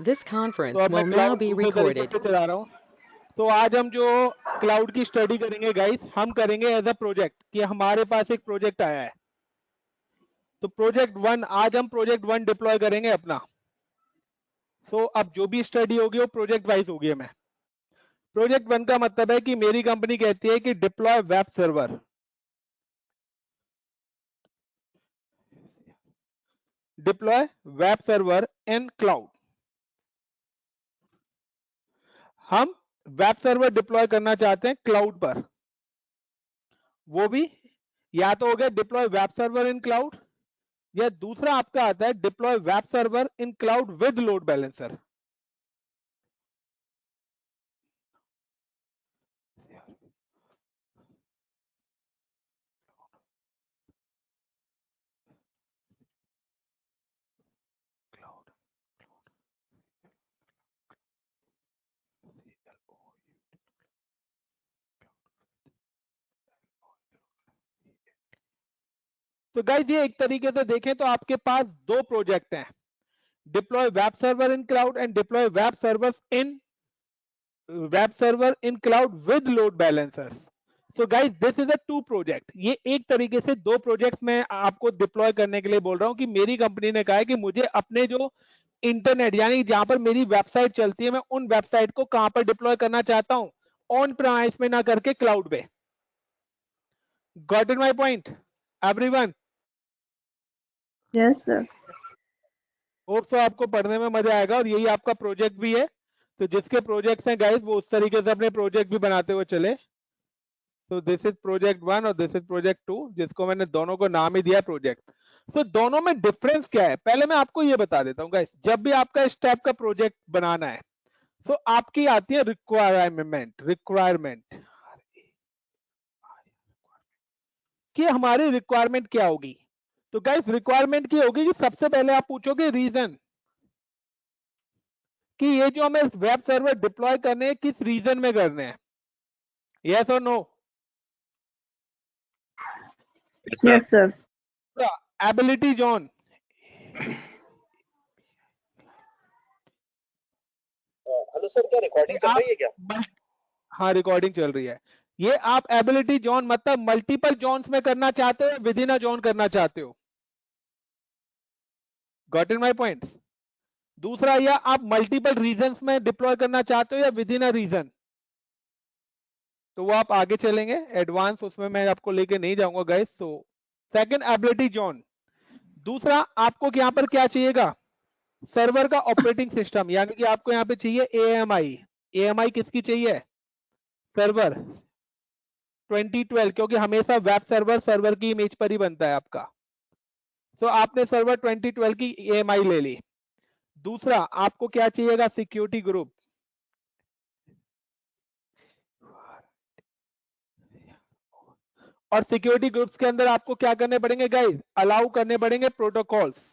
This तो conference अब मैं will now क्लाउड be दूसरे तरीके recorded. से चला रहा हूँ। तो आज हम जो क्लाउड की स्टडी करेंगे गाइस, हम करेंगे एज अ प्रोजेक्ट कि हमारे पास एक प्रोजेक्ट आया है। तो प्रोजेक्ट 1, आज हम प्रोजेक्ट 1 डिप्लॉय करेंगे अपना। सो अब जो भी स्टडी होगी वो प्रोजेक्ट वाइज होगी। हमें प्रोजेक्ट 1 का मतलब है कि मेरी कंपनी कहती है कि deploy web server, deploy web server in cloud. हम वेब सर्वर डिप्लॉय करना चाहते हैं क्लाउड पर। वो भी या तो हो गया deploy web server in cloud, या दूसरा आपका आता है deploy web server in cloud with load balancer. तो गाइस ये एक तरीके से देखें तो आपके पास दो प्रोजेक्ट हैं, deploy web server in cloud and deploy web server in cloud with load balancers. So guys this is a two project. ये एक तरीके से दो प्रोजेक्ट्स मैं आपको डिप्लॉय करने के लिए बोल रहा हूं कि मेरी कंपनी ने कहा है कि मुझे अपने जो इंटरनेट यानी जहां पर मेरी वेबसाइट चलती है, मैं उन वेबसाइट को कहां पर डिप्लॉय करना चाहता हूं, ऑन प्रेमाइस में ना करके क्लाउड पे। Got it my point everyone? Yes, sir. Hope so आपको पढ़ने में मजा आएगा, और यही आपका प्रोजेक्ट भी है। तो जिसके प्रोजेक्ट्स हैं गाइस वो उस तरीके से अपने प्रोजेक्ट भी बनाते हुए चले। तो दिस इज प्रोजेक्ट 1 और दिस इज प्रोजेक्ट 2, जिसको मैंने दोनों को नाम ही दिया प्रोजेक्ट। सो दोनों में डिफरेंस क्या है पहले मैं आपको ये बता देता हूँ गाइस। जब भी आपका इस टाइप का प्रोजेक्ट बनाना है तो आपकी आती है रिक्वायरमेंट कि हमारी रिक्वायरमेंट क्या होगी। तो गाइस रिक्वायरमेंट की होगी कि सबसे पहले आप पूछोगे रीजन, कि ये जो हमें वेब सर्वर डिप्लॉय करने हैं किस रीजन में करने हैं, यस और no? Yes, sir. Ability zone, hello sir, क्या रिकॉर्डिंग चल रही है क्या? हाँ रिकॉर्डिंग चल रही है। ये आप एबिलिटी जोन मतलब मल्टीपल जोन्स में करना चाहते हो या विद इन अ जोन करना चाहते हो? Got in my points? दूसरा, या आप मल्टीपल रीजन्स में डिप्लॉय करना चाहते हो या विद इन अ रीजन? तो वो आप आगे चलेंगे एडवांस, उसमें मैं आपको लेके नहीं जाऊंगा गाइस। तो सेकंड एबिलिटी जोन। दूसरा आपको यहां पर क्या चाहिएगा, सर्वर का ऑपरेटिंग सिस्टम, यानी कि आपको यहां पे चाहिए एएमआई। एएमआई किसकी चाहिए? सर्वर 2012, क्योंकि हमेशा वेब सर्वर सर्वर की इमेज पर ही बनता है आपका। तो आपने सर्वर 2012 की एएमआई ले ली। दूसरा आपको क्या चाहिएगा, सिक्योरिटी ग्रुप। और सिक्योरिटी ग्रुप्स के अंदर आपको क्या करने पड़ेंगे गाइस, अलाउ करने पड़ेंगे प्रोटोकॉल्स।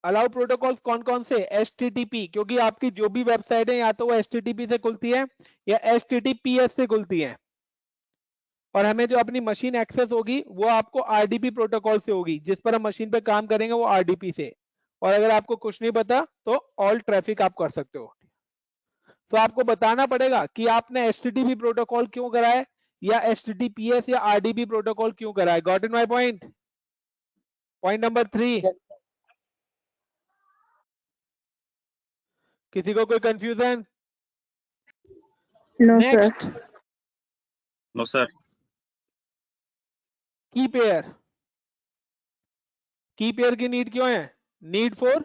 अलाउ प्रोटोकॉल्स कौन कौन से? एचटीटीपी, क्योंकि आपकी जो भी वेबसाइट है या तो वो एचटीटीपी से खुलती है या एचटीटीपीएस से खुलती है। और हमें जो अपनी मशीन एक्सेस होगी वो आपको आरडीपी प्रोटोकॉल से होगी, जिस पर हम मशीन पे काम करेंगे वो आरडीपी से। और अगर आपको कुछ नहीं पता तो ऑल ट्रैफिक आप कर सकते हो। तो आपको बताना पड़ेगा कि आपने एचटीटीपी प्रोटोकॉल क्यों करा है, या एचटीटीपीएस या आरडीपी प्रोटोकॉल क्यों करा है। Got in my point? Point number 3, किसी को कोई confusion? No, sir. Next, no sir. Key pair. Key pair की नीड क्यों है? Need for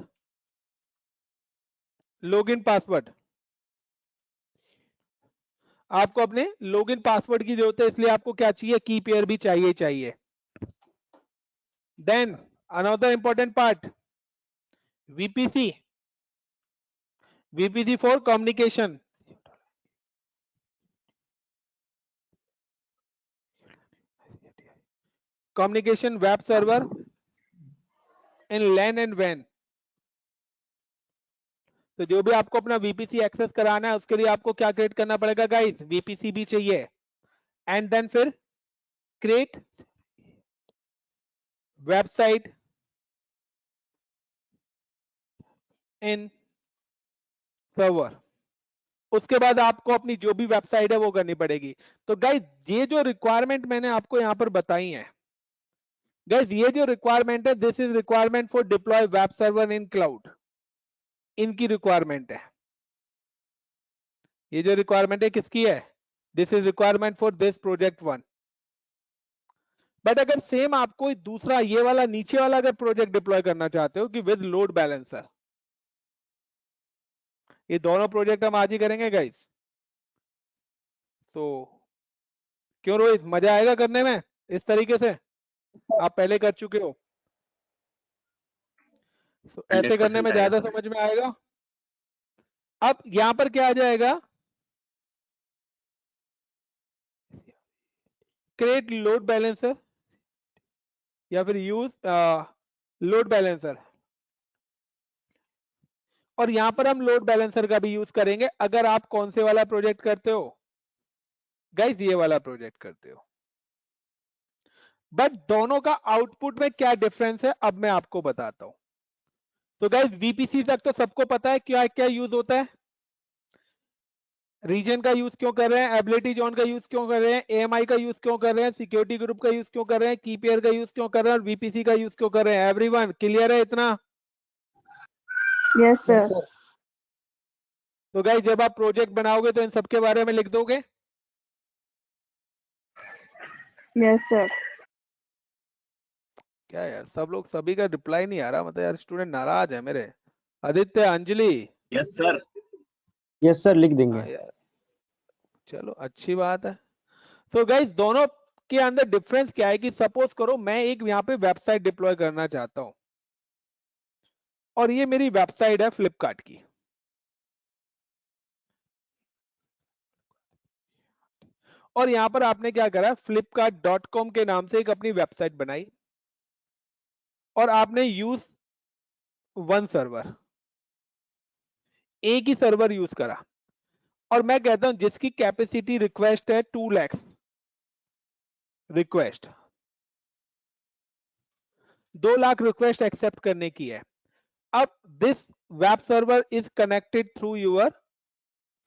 login password. आपको अपने लॉगिन पासवर्ड की जरूरत है, इसलिए आपको क्या चाहिए, की पेयर भी चाहिए चाहिए। Then another important part, VPC. VPC for communication. Communication web server in LAN and वैन। तो जो भी आपको अपना वीपीसी एक्सेस कराना है उसके लिए आपको क्या क्रिएट करना पड़ेगा गाइस, वीपीसी भी चाहिए। एंड देन फिर क्रिएट वेबसाइट इन सर्वर। उसके बाद आपको अपनी जो भी वेबसाइट है वो करनी पड़ेगी। तो गाइज ये जो रिक्वायरमेंट मैंने आपको यहां पर बताई है, गाइज ये जो रिक्वायरमेंट है, this is requirement for deploy web server in cloud, इनकी रिक्वायरमेंट है। ये जो रिक्वायरमेंट है किसकी है? This is requirement for this project 1। But अगर सेम आपको दूसरा ये वाला नीचे वाला अगर प्रोजेक्ट डिप्लॉय करना चाहते हो कि विद लोड बैलेंसर, ये दोनों प्रोजेक्ट हम आज ही करेंगे गाइस। तो क्यों रोहित, मजा आएगा करने में इस तरीके से? आप पहले कर चुके हो, तो ऐसे करने 100% में आएगा ज्यादा सर। समझ में आएगा। अब यहां पर क्या आ जाएगा? क्रिएट लोड बैलेंसर या फिर यूज लोड बैलेंसर, और यहां पर हम लोड बैलेंसर का भी यूज करेंगे अगर आप कौन से वाला प्रोजेक्ट करते हो गाइस, ये वाला प्रोजेक्ट करते हो। बट दोनों का आउटपुट में क्या डिफरेंस है अब मैं आपको बताता हूं। तो गाइस वीपीसी तक तो सबको पता है क्या क्या यूज होता है, रीजन का यूज क्यों कर रहे हैं, एबिलिटी जोन का यूज क्यों कर रहे हैं, एएमआई का यूज क्यों कर रहे हैं, सिक्योरिटी ग्रुप का यूज क्यों कर रहे हैं, की पेयर का यूज क्यों कर रहे हैं, और वीपीसी का यूज क्यों कर रहे हैं। एवरीवन क्लियर है इतना? Yes, sir. तो गाइस जब आप प्रोजेक्ट बनाओगे तो इन सबके बारे में लिख दोगे? Yes, sir. क्या यार सब लोग, सभी का रिप्लाई नहीं आ रहा, मतलब यार स्टूडेंट नाराज है मेरे। Aditya, Anjali, yes sir. Yes sir, लिख देंगे। हाँ यार, चलो अच्छी बात है। तो गाइस दोनों के अंदर डिफरेंस क्या है कि सपोज करो मैं एक यहाँ पे वेबसाइट डिप्लॉय करना चाहता हूं, और ये मेरी वेबसाइट है फ्लिपकार्ट की, और यहां पर आपने क्या करा, flipkart.com के नाम से एक अपनी वेबसाइट बनाई, और आपने यूज वन सर्वर, एक ही सर्वर यूज करा, और मैं कहता हूं जिसकी कैपेसिटी रिक्वेस्ट है 2 lakh request, 2 lakh request accept करने की है। अब this web server is connected through your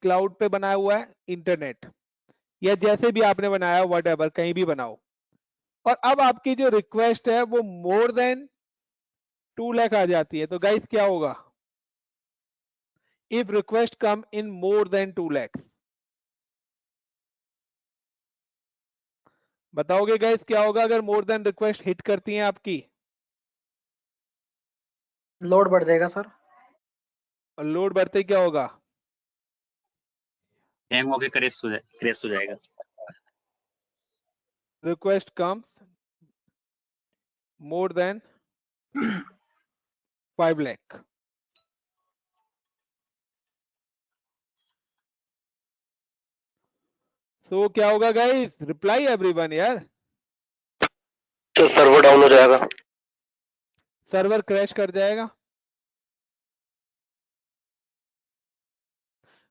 cloud पे बनाया हुआ है, इंटरनेट या जैसे भी आपने बनाया व्हाटएवर, कहीं भी बनाओ, और अब आपकी जो रिक्वेस्ट है वो मोर देन 2 लाख आ जाती है, तो गाइस क्या होगा? If request come in more than 2 lakh, बताओगे गाइस क्या होगा अगर मोर देन रिक्वेस्ट हिट करती हैं आपकी? लोड बढ़ जाएगा सर। और लोड बढ़ते क्या होगा? हैंग होके क्रैश हो जाएगा। Request comes more than 5 lakh, तो क्या होगा गाइस? रिप्लाई एवरीवन यार। तो सर्वर डाउन हो जाएगा, सर्वर क्रैश कर जाएगा।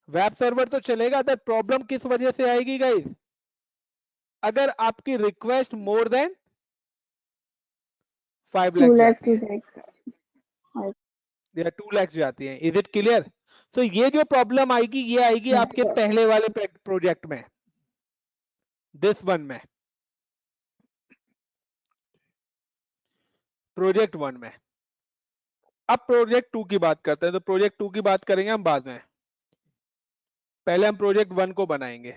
वेब सर्वर तो चलेगा, दैट प्रॉब्लम किस वजह से आएगी गाइस? अगर आपकी request more than 5 2 lakh lakhs जाती to है take. या 2 लाख जाती है, इज इट क्लियर? सो ये जो प्रॉब्लम आएगी ये आएगी Yes, आपके sir. पहले वाले प्रोजेक्ट में, दिस वन में, प्रोजेक्ट 1 में। अब प्रोजेक्ट 2 की बात करते हैं, तो प्रोजेक्ट 2 की बात करेंगे हम बाद में, पहले हम प्रोजेक्ट 1 को बनाएंगे।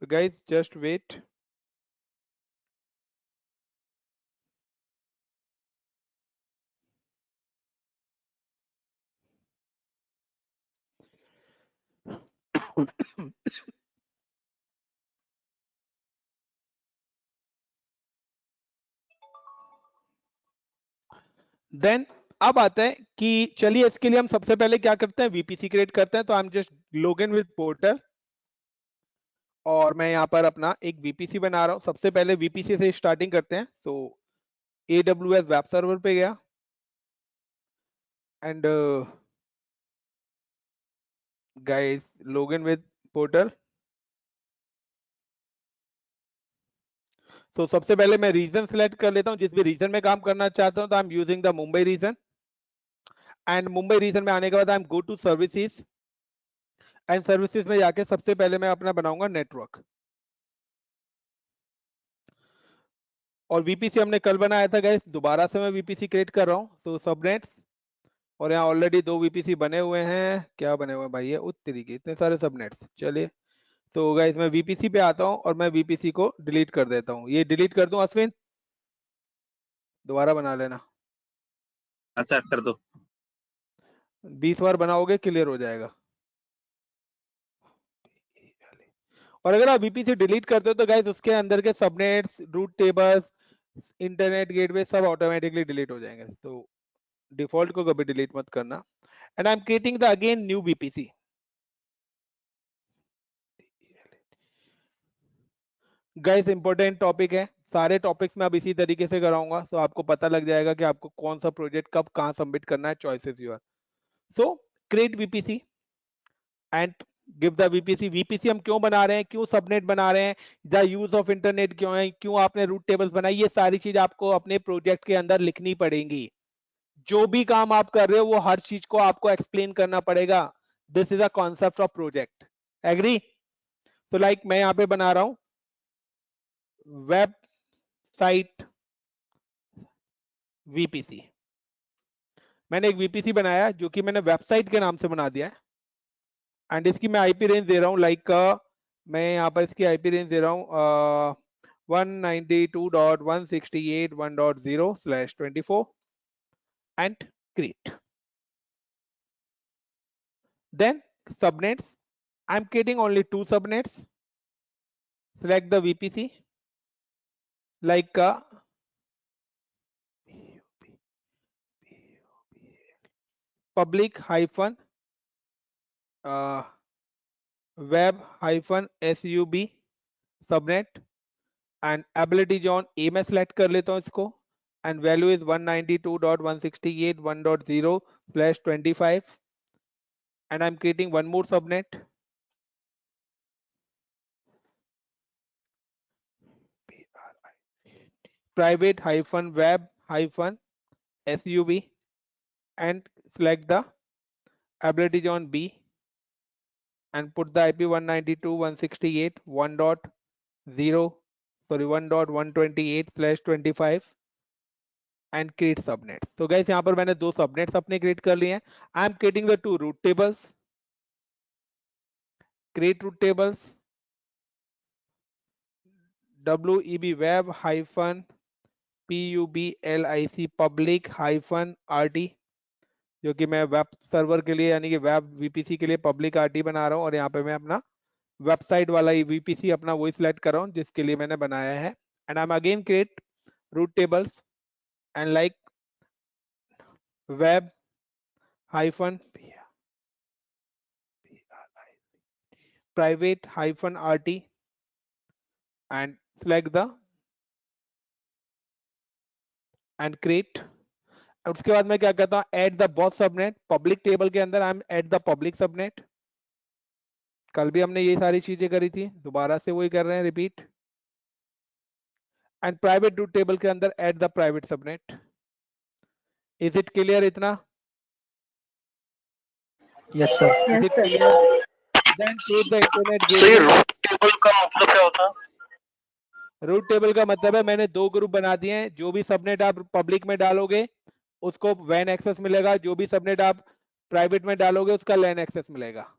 तो गाइस जस्ट वेट। देन अब आता है कि चलिए इसके लिए हम सबसे पहले क्या करते हैं, वीपीसी क्रिएट करते हैं। तो I am just login with portal, और मैं यहाँ पर अपना एक वीपीसी बना रहा हूँ। सबसे पहले वीपीसी से स्टार्टिंग करते हैं। तो AWS वेब सर्वर पे गया, and guys login with portal, तो सबसे पहले मैं रीजन सिलेक्ट कर लेता हूँ, जिस भी रीजन में काम करना चाहता हूँ, तो I am using the Mumbai region. And Mumbai region में आने के बाद I am go to services, and services में जाके सबसे पहले मैं अपना बनाऊंगा नेटवर्क। और वीपीसी हमने कल बनाया था गाइस, दोबारा से मैं वीपीसी क्रिएट कर रहा हूँ। तो सबनेट्स, और यहाँ ऑलरेडी 2 वीपीसी बने हुए हैं। क्या बने हुए हैं भाई, ये उस तरीके इतने सारे सबनेट्स। चलिए तो गाइस मैं वीपीसी पे आता हूँ और मैं वीपीसी को डिलीट कर देता हूँ। ये डिलीट कर दूं अश्विन, दोबारा बना लेना। हाँ सर कर दो। 20 बार बनाओगे क्लियर हो जाएगा। और अगर आप वीपीसी डिलीट करते हो तो गाइस उसके अंदर के subnets, route tables, internet gateway सब ऑटोमेटिकली डिलीट हो जाएंगे। तो डिफॉल्ट को कभी डिलीट मत करना। And I am creating the again new VPC. Guys important topic है, सारे टॉपिक्स में अब इसी तरीके से कराऊंगा, तो आपको पता लग जाएगा कि आपको कौन सा प्रोजेक्ट कब कहां सबमिट करना है। Choices your. So create VPC and give the VPC. VPC हम क्यों बना रहे हैं, क्यों सबनेट बना रहे हैं, द यूज ऑफ इंटरनेट क्यों है, क्यों आपने रूट टेबल्स बनाई, ये सारी चीज आपको अपने प्रोजेक्ट के अंदर लिखनी पड़ेगी। जो भी काम आप कर रहे हो वो हर चीज को आपको एक्सप्लेन करना पड़ेगा। This is a concept of project. Agree? तो लाइक मैं यहाँ पे बना रहा हूं वेब साइट वीपीसी। मैंने एक वीपीसी बनाया जो कि मैंने वेबसाइट के नाम से बना दिया है। एंड इसकी मैं आईपी रेंज दे रहा हूँ लाइक मैं यहाँ पर इसकी आईपी रेंज दे रहा हूँ 192.168.1.0/24 and create. Then subnets, I am creating only 2 subnets. select the VPC like public hyphen web hyphen sub subnet and ability zone A में select कर लेता हूँ इसको, and value is 192.168.1.0/25 and I'm creating one more subnet. Private hyphen web hyphen sub and select the ability zone B and put the IP 192.168.1.128/25 and create subnets. तो guys यहाँ पर मैंने 2 subnets अपने create कर लिए हैं। I am creating the 2 root tables. Create root tables. web web hyphen public public hyphen rt, जो कि मैं वेब सर्वर के लिए यानी कि वेब वीपीसी के लिए पब्लिक आरटी बना रहा हूँ। और यहाँ पे मैं अपना वेबसाइट वाला वीपीसी अपना वही सिलेक्ट कर रहा हूँ जिसके लिए मैंने बनाया है। And I am again create route tables and like web hyphen private hyphen rt and select the and create। उसके बाद मैं क्या कहता हूँ, add the boss subnet. Public table के अंदर I am add the public subnet. कल भी हमने ये सारी चीजें करी थी, दोबारा से वही कर रहे हैं, repeat. And private route table के अंदर add the private subnet. Is it clear इतना? Yes sir. Is Yes, it sir. clear? Then create the internet तो ये gateway। रूट टेबल का मतलब क्या होता है? रूट टेबल का मतलब है मैंने 2 ग्रुप बना दिए हैं। जो भी सबनेट आप पब्लिक में डालोगे उसको वैन एक्सेस मिलेगा, जो भी सबनेट आप प्राइवेट में डालोगे उसका लैन एक्सेस मिलेगा।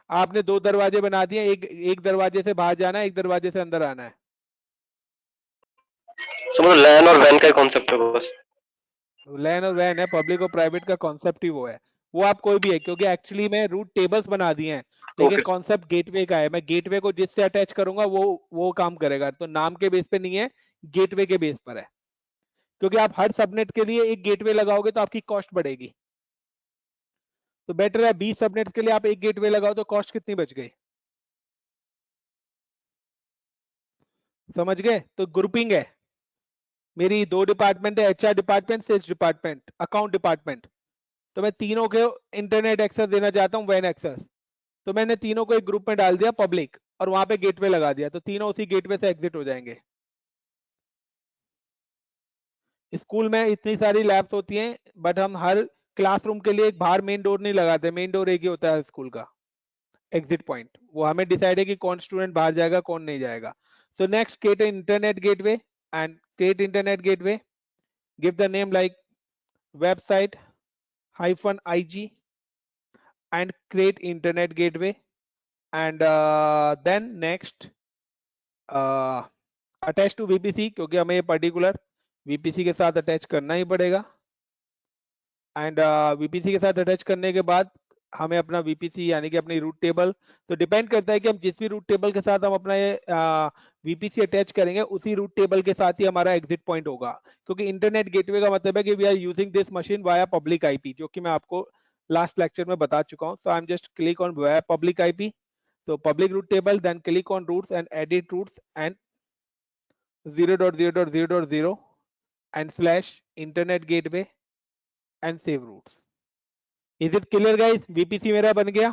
आपने 2 दरवाजे बना दिए, एक दरवाजे से बाहर जाना है, एक दरवाजे से अंदर आना है। समझो लैन और वैन का कॉन्सेप्ट है बस। लैन और वैन है, पब्लिक और प्राइवेट का कॉन्सेप्ट ही वो है। वो आप कोई भी है, क्योंकि एक्चुअली में रूट टेबल्स बना दिए हैं लेकिन Okay. कॉन्सेप्ट गेटवे का है। मैं गेटवे को जिससे अटैच करूंगा वो काम करेगा। तो नाम के बेस पे नहीं है, गेटवे के बेस पर है। क्योंकि आप हर सबनेट के लिए एक गेटवे लगाओगे तो आपकी कॉस्ट बढ़ेगी। तो बेटर है 20 सबनेट्स के लिए आप एक गेटवे लगाओ तो कॉस्ट कितनी बच गई, समझ गए? तो ग्रुपिंग है। मेरी 2 डिपार्टमेंट है, HR department, sales department, account department. तो मैं तीनों के इंटरनेट एक्सेस देना चाहता हूं, वैन एक्सेस। तो मैंने तीनों को एक ग्रुप में डाल दिया पब्लिक। और वहां पे गेटवे लगा दिया, तो तीनों उसी गेटवे से एग्जिट हो जाएंगे। स्कूल में इतनी सारी लैब्स होती हैं, बट हम हर क्लासरूम के लिए एक बाहर मेन डोर नहीं लगाते, मेन डोर एक ही होता है स्कूल का एग्जिट पॉइंट, वो हमें डिसाइड है कि कौन स्टूडेंट बाहर जाएगा कौन नहीं जाएगा। So next, create internet gateway and create internet gateway, give the name like website -ig and create internet gateway, and then next attach to VPC, क्योंकि हमें ये पर्टिकुलर VPC के साथ अटैच करना ही पड़ेगा। एंड VPC के साथ अटैच करने के बाद हमें अपना VPC यानी कि अपनी रूट टेबल, तो डिपेंड करता है कि हम जिस भी रूट टेबल के साथ हम अपना ये VPC अटैच करेंगे उसी रूट टेबल के साथ ही हमारा एग्जिट पॉइंट होगा, क्योंकि इंटरनेट गेटवे का मतलब है कि we are using this machine via public IP, जो कि मैं आपको लास्ट लेक्चर में बता चुका हूं। So I am just click on via public IP, so public root table, then click on roots and edit roots and 0.0.0.0 and slash internet gateway and save roots. Is it clear guys? VPC मेरा बन गया।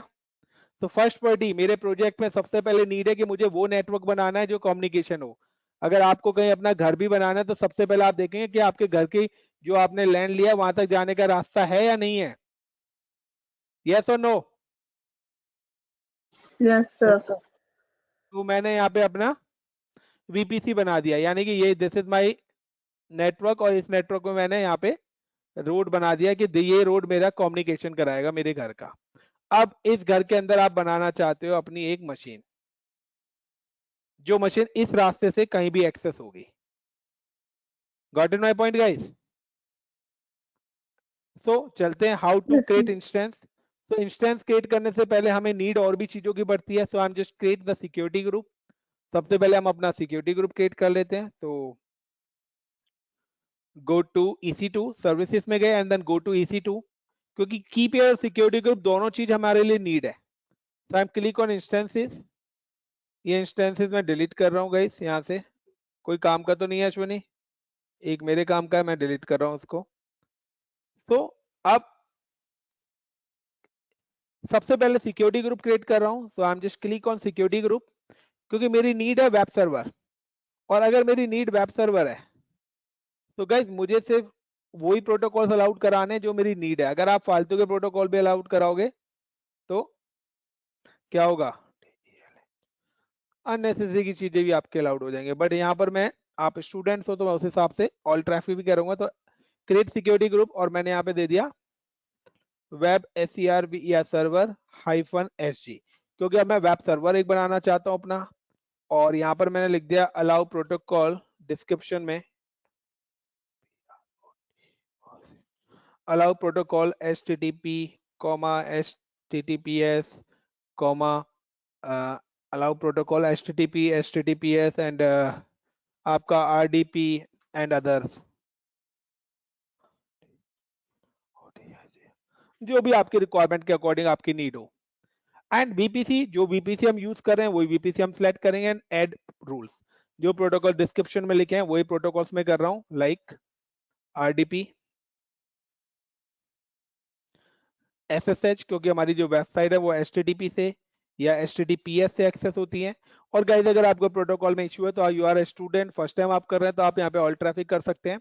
तो first party मेरे project में सबसे पहले need है कि मुझे वो नेटवर्क बनाना है जो कम्युनिकेशन हो। अगर आपको कहीं अपना घर भी बनाना है तो सबसे पहले आप देखेंगे कि आपके घर की जो आपने लैंड लिया वहां तक जाने का रास्ता है या नहीं है। यस और नो? Yes, sir. तो मैंने यहाँ पे अपना VPC बना दिया, यानी कि ये दिस इज माय नेटवर्क, और इस नेटवर्क में मैंने यहाँ पे रोड बना दिया कि ये रोड मेरा कम्युनिकेशन कराएगा मेरे घर का। अब इस घर के अंदर आप बनाना चाहते हो अपनी एक मशीन, जो मशीन इस रास्ते से कहीं भी एक्सेस होगी। Got it my point guys? So चलते हैं how to Yes, create sir. Instance. तो इंस्टेंस क्रिएट करने से पहले हमें नीड और भी चीजों की पड़ती है। So I am just create the security group. सबसे पहले हम अपना सिक्योरिटी ग्रुप क्रिएट कर लेते हैं। तो गो टू EC2 सर्विसेज में गए and then go to EC2, क्योंकि की पेयर और सिक्योरिटी ग्रुप दोनों चीज हमारे लिए नीड है। तो I M click on instances. ये इंस्टेंसेस मैं डिलीट कर रहा हूँ गाइस, यहाँ से कोई काम का तो नहीं है अश्विनी, एक मेरे काम का है, मैं डिलीट कर रहा हूँ उसको। तो अब सबसे पहले सिक्योरिटी ग्रुप क्रिएट कर रहा हूँ। So I am just click on security group, क्योंकि मेरी नीड है वेब सर्वर, और अगर मेरी नीड वेब सर्वर है तो गाइस मुझे सिर्फ वही प्रोटोकॉल अलाउड कराने जो मेरी नीड है। अगर आप फालतू के प्रोटोकॉल भी अलाउड कराओगे तो क्या होगा, अननेसेसरी की चीजें भी आपके अलाउड हो जाएंगे। बट यहाँ पर मैं, आप स्टूडेंट्स हो तो मैं उस हिसाब से ऑल ट्रैफिक भी करूंगा। तो क्रिएट सिक्योरिटी ग्रुप, और मैंने यहाँ पे दे दिया वेब SERV या सर्वर -SG, क्योंकि अब मैं वेब सर्वर एक बनाना चाहता हूँ अपना। और यहाँ पर मैंने लिख दिया अलाउ प्रोटोकॉल, डिस्क्रिप्शन में allow protocol HTTP, HTTPS, allow protocol HTTP, HTTPS and आपका RDP and others, जो भी आपकी रिक्वायरमेंट के अकॉर्डिंग आपकी नीड हो। एंड VPC, जो VPC हम यूज कर रहे हैं वही VPC हम सिलेक्ट करेंगे। एंड ऐड रूल्स, जो प्रोटोकॉल डिस्क्रिप्शन में लिखे हैं वही प्रोटोकॉल्स में कर रहा हूँ, लाइक RDP, SSH, क्योंकि हमारी जो वेबसाइट है वो HTTP से या HTTPS से एक्सेस होती है। और गाइस अगर आपको प्रोटोकॉल में इश्यू है तो you are a student, first time आप कर रहे हैं, तो आप यहाँ पे ऑल ट्रैफिक कर सकते हैं।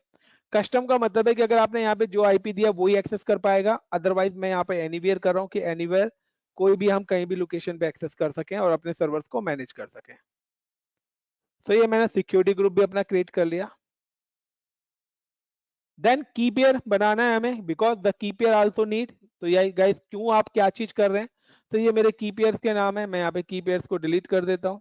कस्टम का मतलब है कि अगर आपने यहाँ पे जो IP दिया वही एक्सेस कर पाएगा, अदरवाइज मैं यहाँ पे एनीवेयर कर रहा हूँ कि एनीवेयर कोई भी हम कहीं भी लोकेशन पे एक्सेस कर सकें और अपने सर्वर्स को मैनेज कर सकें। तो ये मैंने सिक्योरिटी ग्रुप भी अपना क्रिएट कर लिया। देन की पेयर बनाना है हमें, because the key pair also need. तो ये गाइस क्यों आप क्या चीज कर रहे हैं, तो ये मेरे की पेयर्स के नाम है। मैं यहाँ पे की पेयर्स को डिलीट कर देता हूं।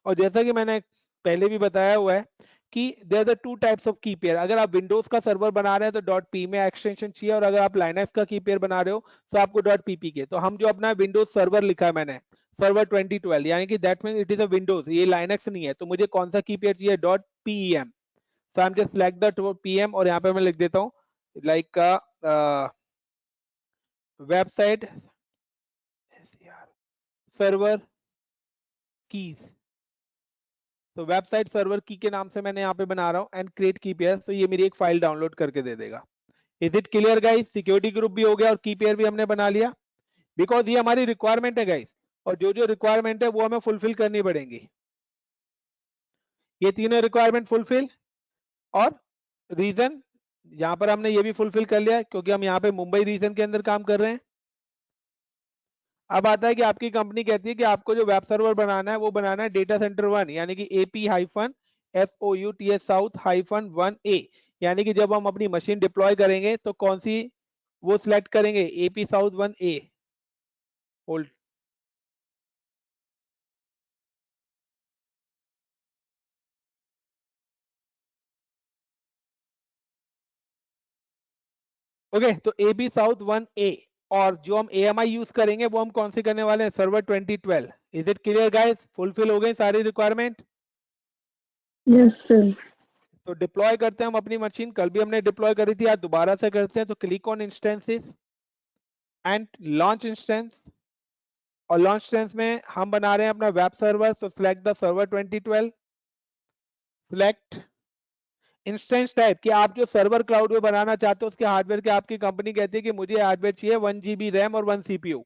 और जैसा कि मैंने पहले भी बताया हुआ है कि there are two types of key pair. अगर आप विंडोज का सर्वर बना रहे हैं तो .p में एक्सटेंशन चाहिए, और अगर आप लाइनक्स का की पेयर बना रहे हो तो आपको .pp के। तो हम जो अपना विंडोज सर्वर लिखा है मैंने, सर्वर 2012, यानी कि that means it is a Windows, ये लाइनक्स नहीं है। तो मुझे कौन सा की पेयर चाहिए, .pem। So I am just select the PM, और यहाँ पे मैं लिख देता हूँ लाइक वेबसाइट सर्वर कीज। तो वेबसाइट सर्वर की के नाम से मैंने यहाँ पे बना रहा हूँ एंड क्रिएट की पेयर। तो ये मेरी एक फाइल डाउनलोड करके दे देगा। Is it clear guys? Security group भी हो गया और की पेयर भी हमने बना लिया। बिकॉज ये हमारी रिक्वायरमेंट है गाइस, और जो जो रिक्वायरमेंट है वो हमें फुलफिल करनी पड़ेंगी। ये तीनों रिक्वायरमेंट फुलफिल, और रीजन यहां पर हमने ये भी फुलफिल कर लिया क्योंकि हम यहाँ पे मुंबई रीजन के अंदर काम कर रहे हैं। अब आता है कि आपकी कंपनी कहती है कि आपको जो वेब सर्वर बनाना है वो बनाना है डेटा सेंटर 1 यानी कि AP-SOUTH साउथ -1A, यानी कि जब हम अपनी मशीन डिप्लॉय करेंगे तो कौन सी वो सिलेक्ट करेंगे, AP south 1A। Hold, okay तो AP साउथ 1A, और जो हम AMI यूज करेंगे वो हम कौन सी करने वाले हैं, server 2012। Is it clear guys, fulfil हो गई सारी रिक्वायरमेंट? Yes, sir. तो डिप्लॉय करते हैं हम अपनी मशीन, कल भी हमने डिप्लॉय करी थी, आज दोबारा से करते हैं। तो click on instances and launch instance, और लॉन्च इंस्टेंस में हम बना रहे हैं अपना वेब सर्वर, तो select the server 2012, select instance type कि आप जो सर्वर क्लाउड में बनाना चाहते हो उसके हार्डवेयर के, आपकी कंपनी कहती है कि मुझे हार्डवेयर चाहिए 1 GB रैम और 1 CPU।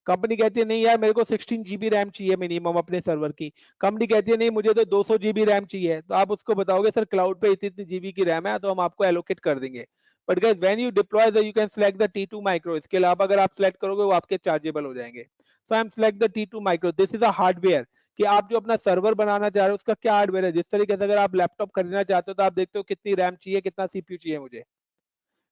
कंपनी कहती है नहीं यार मेरे को 16 GB रैम चाहिए मिनिमम अपने सर्वर की। कंपनी कहती है नहीं मुझे तो 200 GB रैम चाहिए, तो आप उसको बताओगे सर क्लाउड पे इतनी GB की रैम है, तो हम आपको एलोकेट कर देंगे। But guys when you deploy you can select the T2 micro, इसके अलावा अगर आप सिलेक्ट करोगे वो आपके चार्जेबल हो जाएंगे। So I am select the T2 micro, this is a hardware कि आप जो अपना सर्वर बनाना चाह रहे हो उसका क्या हार्डवेयर है। जिस तरीके से अगर आप लैपटॉप खरीदना चाहते हो तो आप देखते हो कितनी रैम चाहिए, कितना CPU चाहिए मुझे।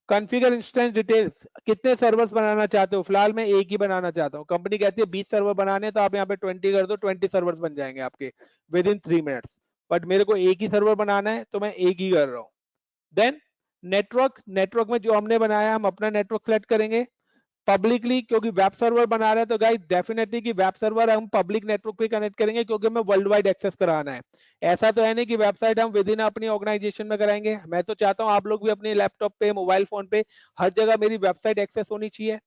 कॉन्फ़िगर इंस्टेंस डिटेल्स, कितने सर्वर्स बनाना चाहते हो, फिलहाल मैं एक ही बनाना चाहता हूँ। कंपनी कहती है 20 सर्वर बनाने, तो आप यहाँ पे 20 कर दो, 20 सर्वर्स बन जाएंगे आपके विद इन 3 मिनट्स। बट मेरे को एक ही सर्वर बनाना है तो मैं एक ही कर रहा हूँ। देन नेटवर्क, नेटवर्क में जो हमने बनाया हम अपना नेटवर्क सेलेक्ट करेंगे पब्लिकली, क्योंकि वेब सर्वर बना रहे हैं तो गाइस डेफिनेटली कि वेब सर्वर हम पब्लिक नेटवर्क पे कनेक्ट करेंगे क्योंकि हमें वर्ल्ड वाइड एक्सेस कराना है। ऐसा तो है नहीं कि वेबसाइट हम विद इन अपनी ऑर्गेनाइजेशन में कराएंगे। मैं तो चाहता हूं आप लोग भी अपने लैपटॉप पे, मोबाइल फोन पे हर जगह मेरी वेबसाइट एक्सेस होनी चाहिए,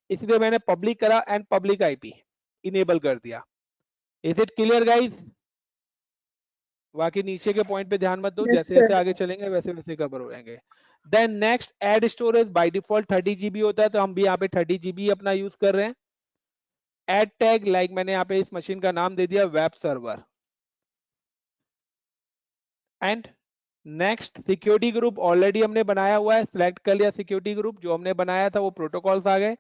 इसलिए मैंने पब्लिक करा एंड पब्लिक IP इनेबल कर दिया। Is it clear guys? बाकी नीचे के पॉइंट पे ध्यान मत दो, Yes, जैसे sir. जैसे आगे चलेंगे वैसे वैसे कवर हो जाएंगे। Then next add storage, by default 30 GB होता है, तो हम भी यहाँ पे 30 GB अपना यूज कर रहे हैं। एड टैग, लाइक मैंने यहाँ पे इस मशीन का नाम दे दिया web server. And next security group already हमने बनाया हुआ है, सिलेक्ट कर लिया सिक्योरिटी ग्रुप, जो हमने बनाया था वो प्रोटोकॉल्स आ गए।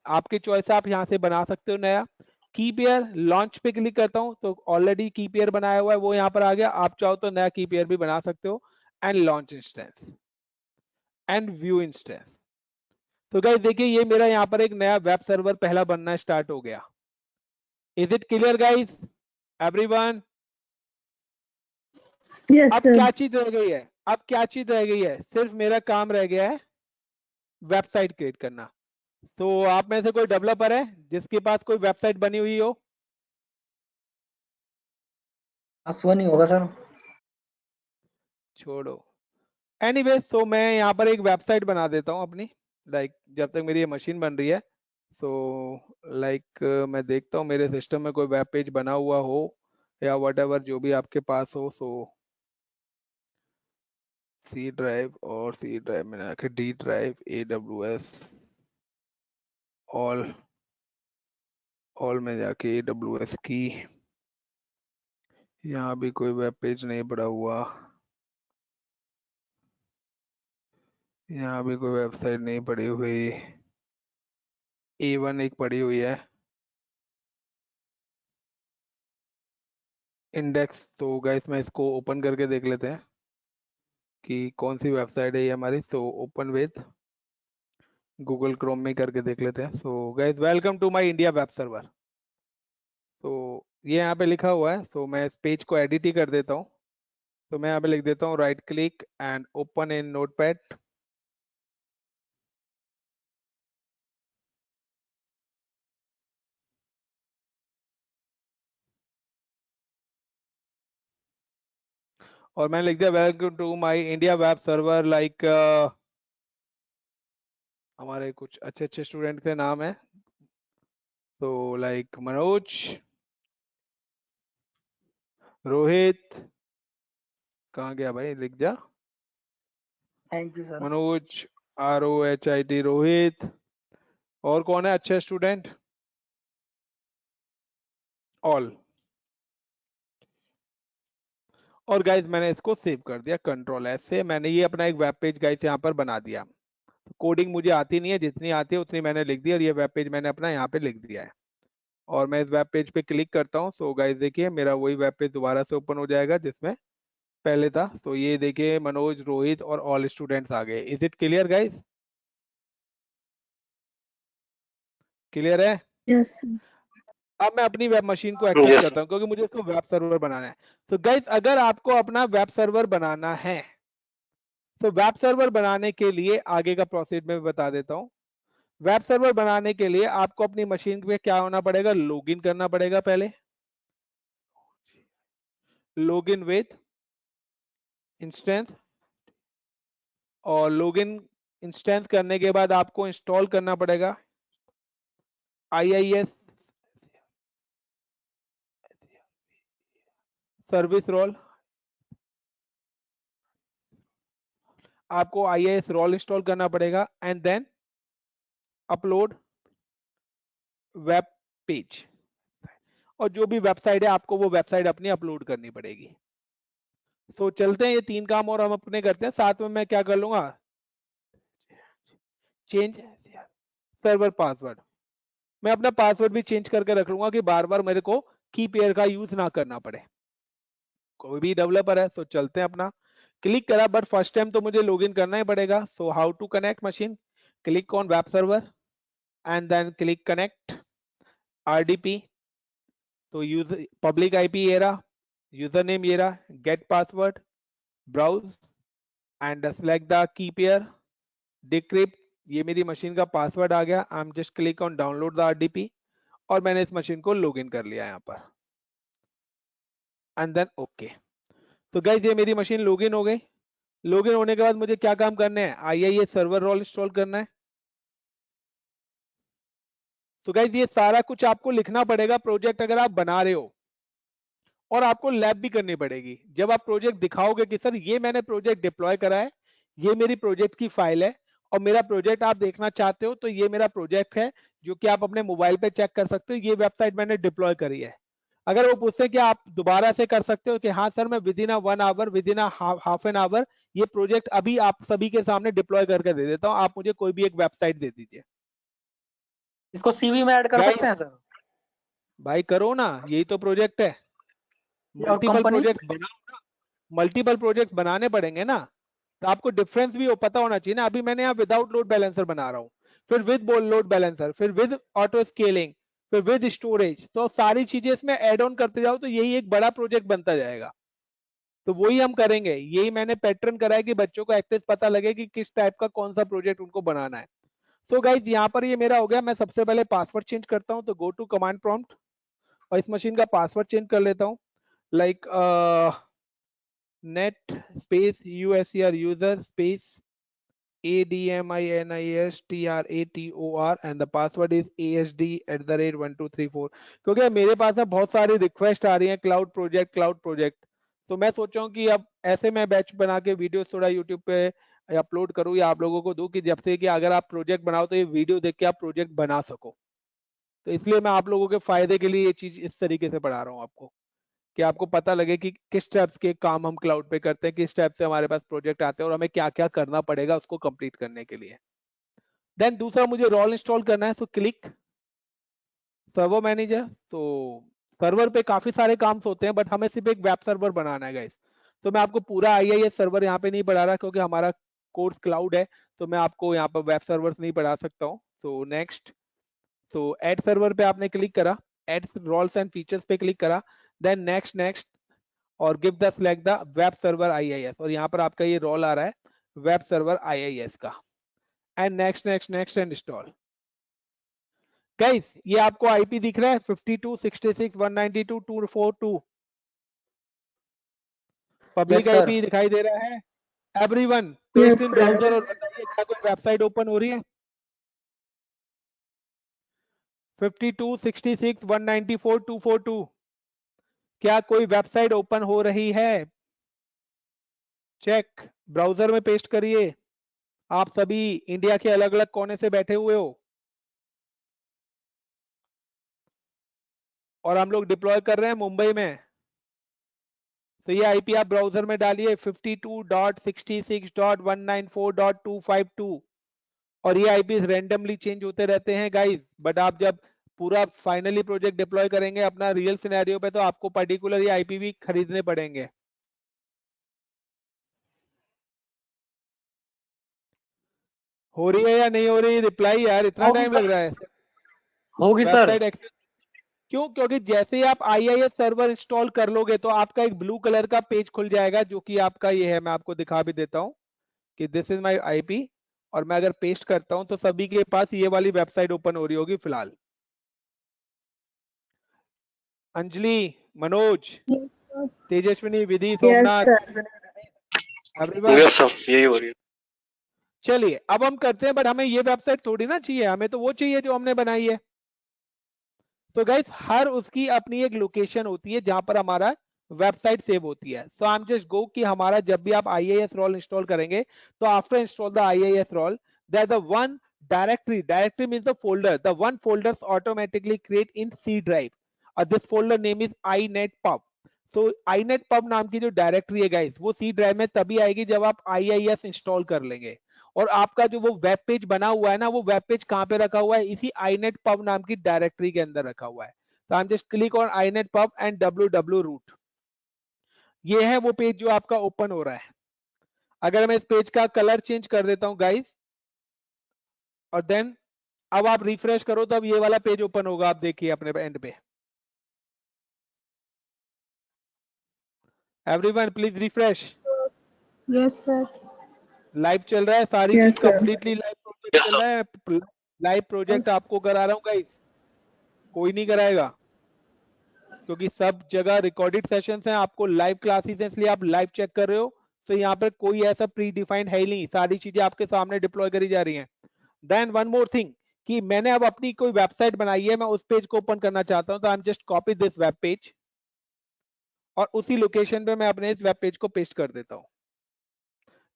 आपकी चॉइस, आप यहाँ से बना सकते हो नया। की पेयर लॉन्च पे क्लिक करता हूँ तो ऑलरेडी की पेयर बनाया हुआ है वो यहाँ पर आ गया, आप चाहो तो नया की पेयर भी बना सकते हो। And launch instance and view instance. तो गाइस देखिए ये मेरा यहाँ पर एक नया वेब सर्वर पहला बनना स्टार्ट हो गया। Is it clear guys everyone? Yes, अब sir. क्या चीज रह गई है, अब क्या चीज रह गई है, सिर्फ मेरा काम रह गया है वेबसाइट क्रिएट करना। तो आप में से कोई डेवलपर है जिसके पास कोई वेबसाइट बनी हुई हो? अश्वनी होगा सर। छोड़ो, एनीवेज तो मैं यहाँ पर एक वेबसाइट बना देता हूँ अपनी, लाइक जब तक मेरी ये मशीन बन रही है। तो लाइक मैं देखता हूँ मेरे सिस्टम में कोई वेब पेज बना हुआ हो या व्हाटएवर जो भी आपके पास हो। सो सी ड्राइव, और सी ड्राइव में आके डी ड्राइव, AWS, ऑल में जाके AWS की, यहाँ भी कोई वेब पेज नहीं पड़ा हुआ, यहाँ भी कोई वेबसाइट नहीं पड़ी हुई। A1 एक पड़ी हुई है इंडेक्स। तो गाइस मैं इसको ओपन करके देख लेते हैं कि कौन सी वेबसाइट है ये हमारी। तो ओपन विद गूगल क्रोम में करके देख लेते हैं। So guys welcome to my India web server. तो ये यहाँ पे लिखा हुआ है, तो मैं इस पेज को एडिट ही कर देता हूँ। तो मैं यहाँ पे लिख देता हूँ right click and open in notepad. और मैंने लिख दिया welcome to my India web server. Like हमारे कुछ अच्छे अच्छे स्टूडेंट के नाम है, तो लाइक मनोज, रोहित, कहाँ गया भाई, लिख जा, thank you sir. Manoj, ROHIT Rohit. और कौन है अच्छे स्टूडेंट? ऑल, और गाइज मैंने इसको सेव कर दिया कंट्रोल एस से। मैंने ये अपना एक वेब पेज गाइज यहाँ पर बना दिया। कोडिंग मुझे आती नहीं है, जितनी आती है उतनी मैंने लिख दी, और ये वेब पेज मैंने अपना यहाँ पे लिख दिया है। और मैं इस वेब पेज पे क्लिक करता हूँ। सो गाइज देखिए मेरा वही वेब पेज दोबारा से ओपन हो जाएगा जिसमें पहले था। तो ये देखिए मनोज, रोहित और ऑल स्टूडेंट्स आ गए। Is it clear guys? Clear है? Yes, sir. अब मैं अपनी वेब मशीन को एक्सेस Yes. करता हूँ क्योंकि मुझे इसको वेब सर्वर बनाना है। तो गाइज अगर आपको अपना वेब सर्वर बनाना है तो वेब सर्वर बनाने के लिए आगे का प्रोसेस मैं बता देता हूँ। वेब सर्वर बनाने के लिए आपको अपनी मशीन पे क्या होना पड़ेगा, लॉगिन करना पड़ेगा पहले। लॉगिन विद इंस्टेंस, और लॉगिन इंस्टेंस करने के बाद आपको इंस्टॉल करना पड़ेगा IIS सर्विस रोल। आपको IIS रोल इंस्टॉल करना पड़ेगा and then upload web page, और जो भी वेबसाइट है आपको वो वेबसाइट अपनी अपलोड करनी पड़ेगी। सो चलते हैं, ये 3 काम और हम अपने करते हैं। साथ में मैं क्या कर लूंगा, चेंज सर्वर पासवर्ड, मैं अपना पासवर्ड भी चेंज करके रख लूंगा कि बार बार मेरे को की पेयर का यूज ना करना पड़े। कोई भी डेवलपर है। सो चलते हैं, अपना क्लिक करा, बट फर्स्ट टाइम तो मुझे लॉगिन करना ही पड़ेगा। So how to connect machine, click on web server and then click connect RDP। तो यूज पब्लिक IP ये रहा, यूजर नेम ये रहा, get password, browse and select the key pair, decrypt, ये मेरी मशीन का पासवर्ड आ गया। I am just click on download the RDP, और मैंने इस मशीन को लॉगिन कर लिया यहाँ पर एंड देन ओके। तो गाइस ये मेरी मशीन लॉगिन हो गई। लॉगिन होने के बाद मुझे क्या काम करने हैं, IIS सर्वर रोल इंस्टॉल करना है। तो गाइस ये सारा कुछ आपको लिखना पड़ेगा प्रोजेक्ट अगर आप बना रहे हो, और आपको लैब भी करनी पड़ेगी। जब आप प्रोजेक्ट दिखाओगे कि सर ये मैंने प्रोजेक्ट डिप्लॉय करा है, ये मेरी प्रोजेक्ट की फाइल है, और मेरा प्रोजेक्ट आप देखना चाहते हो तो ये मेरा प्रोजेक्ट है जो कि आप अपने मोबाइल पे चेक कर सकते हो, ये वेबसाइट मैंने डिप्लॉय करी है। अगर वो पूछते कि आप दोबारा से कर सकते हो कि हाँ सर मैं within 1 hour, within half an hour ये प्रोजेक्ट अभी आप सभी के सामने डिप्लॉय करके दे देता हूँ, आप मुझे कोई भी एक वेबसाइट दे दीजिए। इसको CV में ऐड कर Guys, सकते हैं सर? भाई करो ना, यही तो प्रोजेक्ट है। और मल्टीपल कंपनी? प्रोजेक्ट बनाओ ना, मल्टीपल प्रोजेक्ट बनाने पड़ेंगे ना, तो आपको डिफरेंस भी पता होना चाहिए ना। अभी मैंने यहाँ विदाउट लोड बैलेंसर बना रहा हूँ, फिर विद लोड बैलेंसर, फिर विद ऑटो स्केलिंग, फिर विद स्टोरेज, तो सारी चीजें इसमें ऐड ऑन करते जाओ तो यही एक बड़ा प्रोजेक्ट बनता जाएगा। तो वही हम करेंगे, यही मैंने पैटर्न करा है कि बच्चों को एक्सेस पता लगे कि किस टाइप का कौन सा प्रोजेक्ट उनको बनाना है। सो गाइज यहाँ पर ये मेरा हो गया। मैं सबसे पहले पासवर्ड चेंज करता हूँ, तो गो टू कमांड प्रॉम्प्ट और इस मशीन का पासवर्ड चेंज कर लेता हूँ, like net space USER user space ADMINISTRATOR and the password is ASD@1234। क्योंकि मेरे पास अब बहुत सारी रिक्वेस्ट आ रही हैं क्लाउड प्रोजेक्ट, तो मैं सोच रहा हूँ कि अब ऐसे मैं बैच बना के वीडियो थोड़ा यूट्यूब पे अपलोड करूँ या आप लोगों को दूं कि जब से कि अगर आप प्रोजेक्ट बनाओ तो ये वीडियो देख के आप प्रोजेक्ट बना सको। तो इसलिए मैं आप लोगों के फायदे के लिए ये चीज इस तरीके से पढ़ा रहा हूँ आपको, कि आपको पता लगे कि किस टाइप्स के काम हम क्लाउड पे करते हैं, किस टाइप से हमारे पास प्रोजेक्ट आते हैं और हमें क्या क्या करना पड़ेगा उसको कंप्लीट करने के लिए। देन दूसरा मुझे रोल इंस्टॉल करना है, तो क्लिक सर्वर मैनेजर। तो सर्वर पे काफी सारे काम होते हैं, बट हमें सिर्फ एक वेब सर्वर बनाना है गाइस। तो मैं आपको पूरा IIS सर्वर यहाँ पे नहीं पढ़ा रहा क्योंकि हमारा कोर्स क्लाउड है, तो मैं आपको यहाँ पर वेब सर्वर्स नहीं पढ़ा सकता हूँ। तो नेक्स्ट, तो एड सर्वर पे आपने क्लिक करा, एड रोल्स एंड फीचर्स पे क्लिक करा, देन नेक्स्ट और give the select the web server IIS, और यहाँ पर आपका ये रोल आ रहा है वेब सर्वर IIS का, and next and install. Guys ये आपको IP दिख रहा है 52.66.192.242, पब्लिक Yes, sir. IP दिखाई दे रहा है। Everyone Yes, paste in sir. Browser और बताइए क्या कोई वेबसाइट ओपन हो रही है। 52.66.194.242, क्या कोई वेबसाइट ओपन हो रही है? चेक, ब्राउजर में पेस्ट करिए। आप सभी इंडिया के अलग अलग कोने से बैठे हुए हो। और हम लोग डिप्लॉय कर रहे हैं मुंबई में। तो ये आईपी आप ब्राउजर में डालिए 52.66.194.252 और ये आईपी रैंडमली चेंज होते रहते हैं गाइस। बट आप जब पूरा फाइनली प्रोजेक्ट डिप्लॉय करेंगे अपना रियल सिनेरियो पे तो आपको पर्टिकुलर ये आईपी भी खरीदने पड़ेंगे। हो रही है या नहीं हो रही रिप्लाई यार? इतना होगी टाइम सर। लग रहा है होगी सर। Website access? क्यों? क्योंकि जैसे ही आप IIS सर्वर इंस्टॉल कर लोगे तो आपका एक ब्लू कलर का पेज खुल जाएगा जो कि आपका ये है। मैं आपको दिखा भी देता हूं कि दिस इज माय आईपी और मैं अगर पेस्ट करता हूं तो सभी के पास ये वाली वेबसाइट ओपन हो रही होगी फिलहाल। Anjali, Manoj, Yes, sir. तेजस्विनी, विधि, Yes, Somnath, sir. Everyone. Yes sir, यही हो रही है। चलिए अब हम करते हैं, बट हमें ये वेबसाइट थोड़ी ना चाहिए, हमें तो वो चाहिए जो हमने बनाई है। तो गाइस हर उसकी अपनी एक लोकेशन होती है जहां पर हमारा वेबसाइट सेव होती है। So I am just go कि हमारा जब भी आप IIS रोल इंस्टॉल करेंगे तो after install the IIS role there the one directory means the folder, the one folders automatically create in C drive. This folder name is inetpub. So inetpub नाम की जो डायरेक्टरी है guys वो C drive में तभी आएगी जब आप IIS इंस्टॉल कर लेंगे। और आपका जो वो वेब पेज बना हुआ है ना, वो वेब पेज कहां पे रखा हुआ है? इसी inetpub नाम की डायरेक्टरी के अंदर रखा हुआ है। तो I am just click on inetpub and www root। ये है वो पेज जो आपका ओपन हो रहा है। अगर मैं इस पेज का कलर चेंज कर देता हूं गाइस और देन अब आप रिफ्रेश करो तो अब ये वाला पेज ओपन होगा। आप देखिए अपने एंड पे। Everyone please refresh. Yes, sir. Live चल रहा है, सारी Yes, चीज sir. Completely live project yes चल सर। रहा है। Live project Yes. आपको करा रहा हूँ गाइस, कोई नहीं कराएगा क्योंकि सब जगह रिकॉर्डेड सेशंस हैं। आपको लाइव क्लासेस हैं इसलिए आप लाइव चेक कर रहे हो। तो यहाँ पर कोई ऐसा प्री डिफाइंड है ही नहीं, सारी चीजें आपके सामने डिप्लॉय करी जा रही हैं। देन वन मोर थिंग कि मैंने अब अपनी कोई वेबसाइट बनाई है, मैं उस पेज को ओपन करना चाहता हूं तो I am just copy this web page और उसी लोकेशन पे मैं अपने इस वेब पेज को पेस्ट कर देता हूं।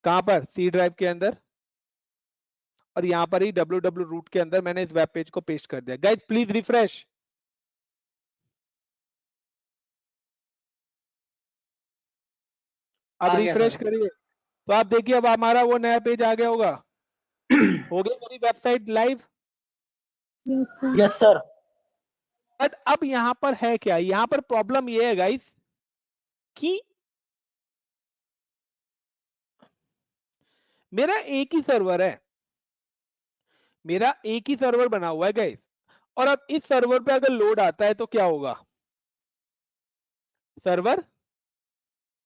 कहां पर? C ड्राइव के अंदर। और यहां पर ही www रूट के अंदर मैंने इस वेब पेज को पेस्ट कर दिया। Guys please refresh. अब आ गया रिफ्रेश सर। करिए तो आप देखिए अब हमारा वो नया पेज आ गया होगा। हो गई मेरी website live. Yes, sir. Yes sir. But अब यहां पर है क्या? यहां पर प्रॉब्लम ये है गाइस कि मेरा एक ही सर्वर है, मेरा एक ही सर्वर बना हुआ है गाइस। और अब इस सर्वर पे अगर लोड आता है तो क्या होगा? Server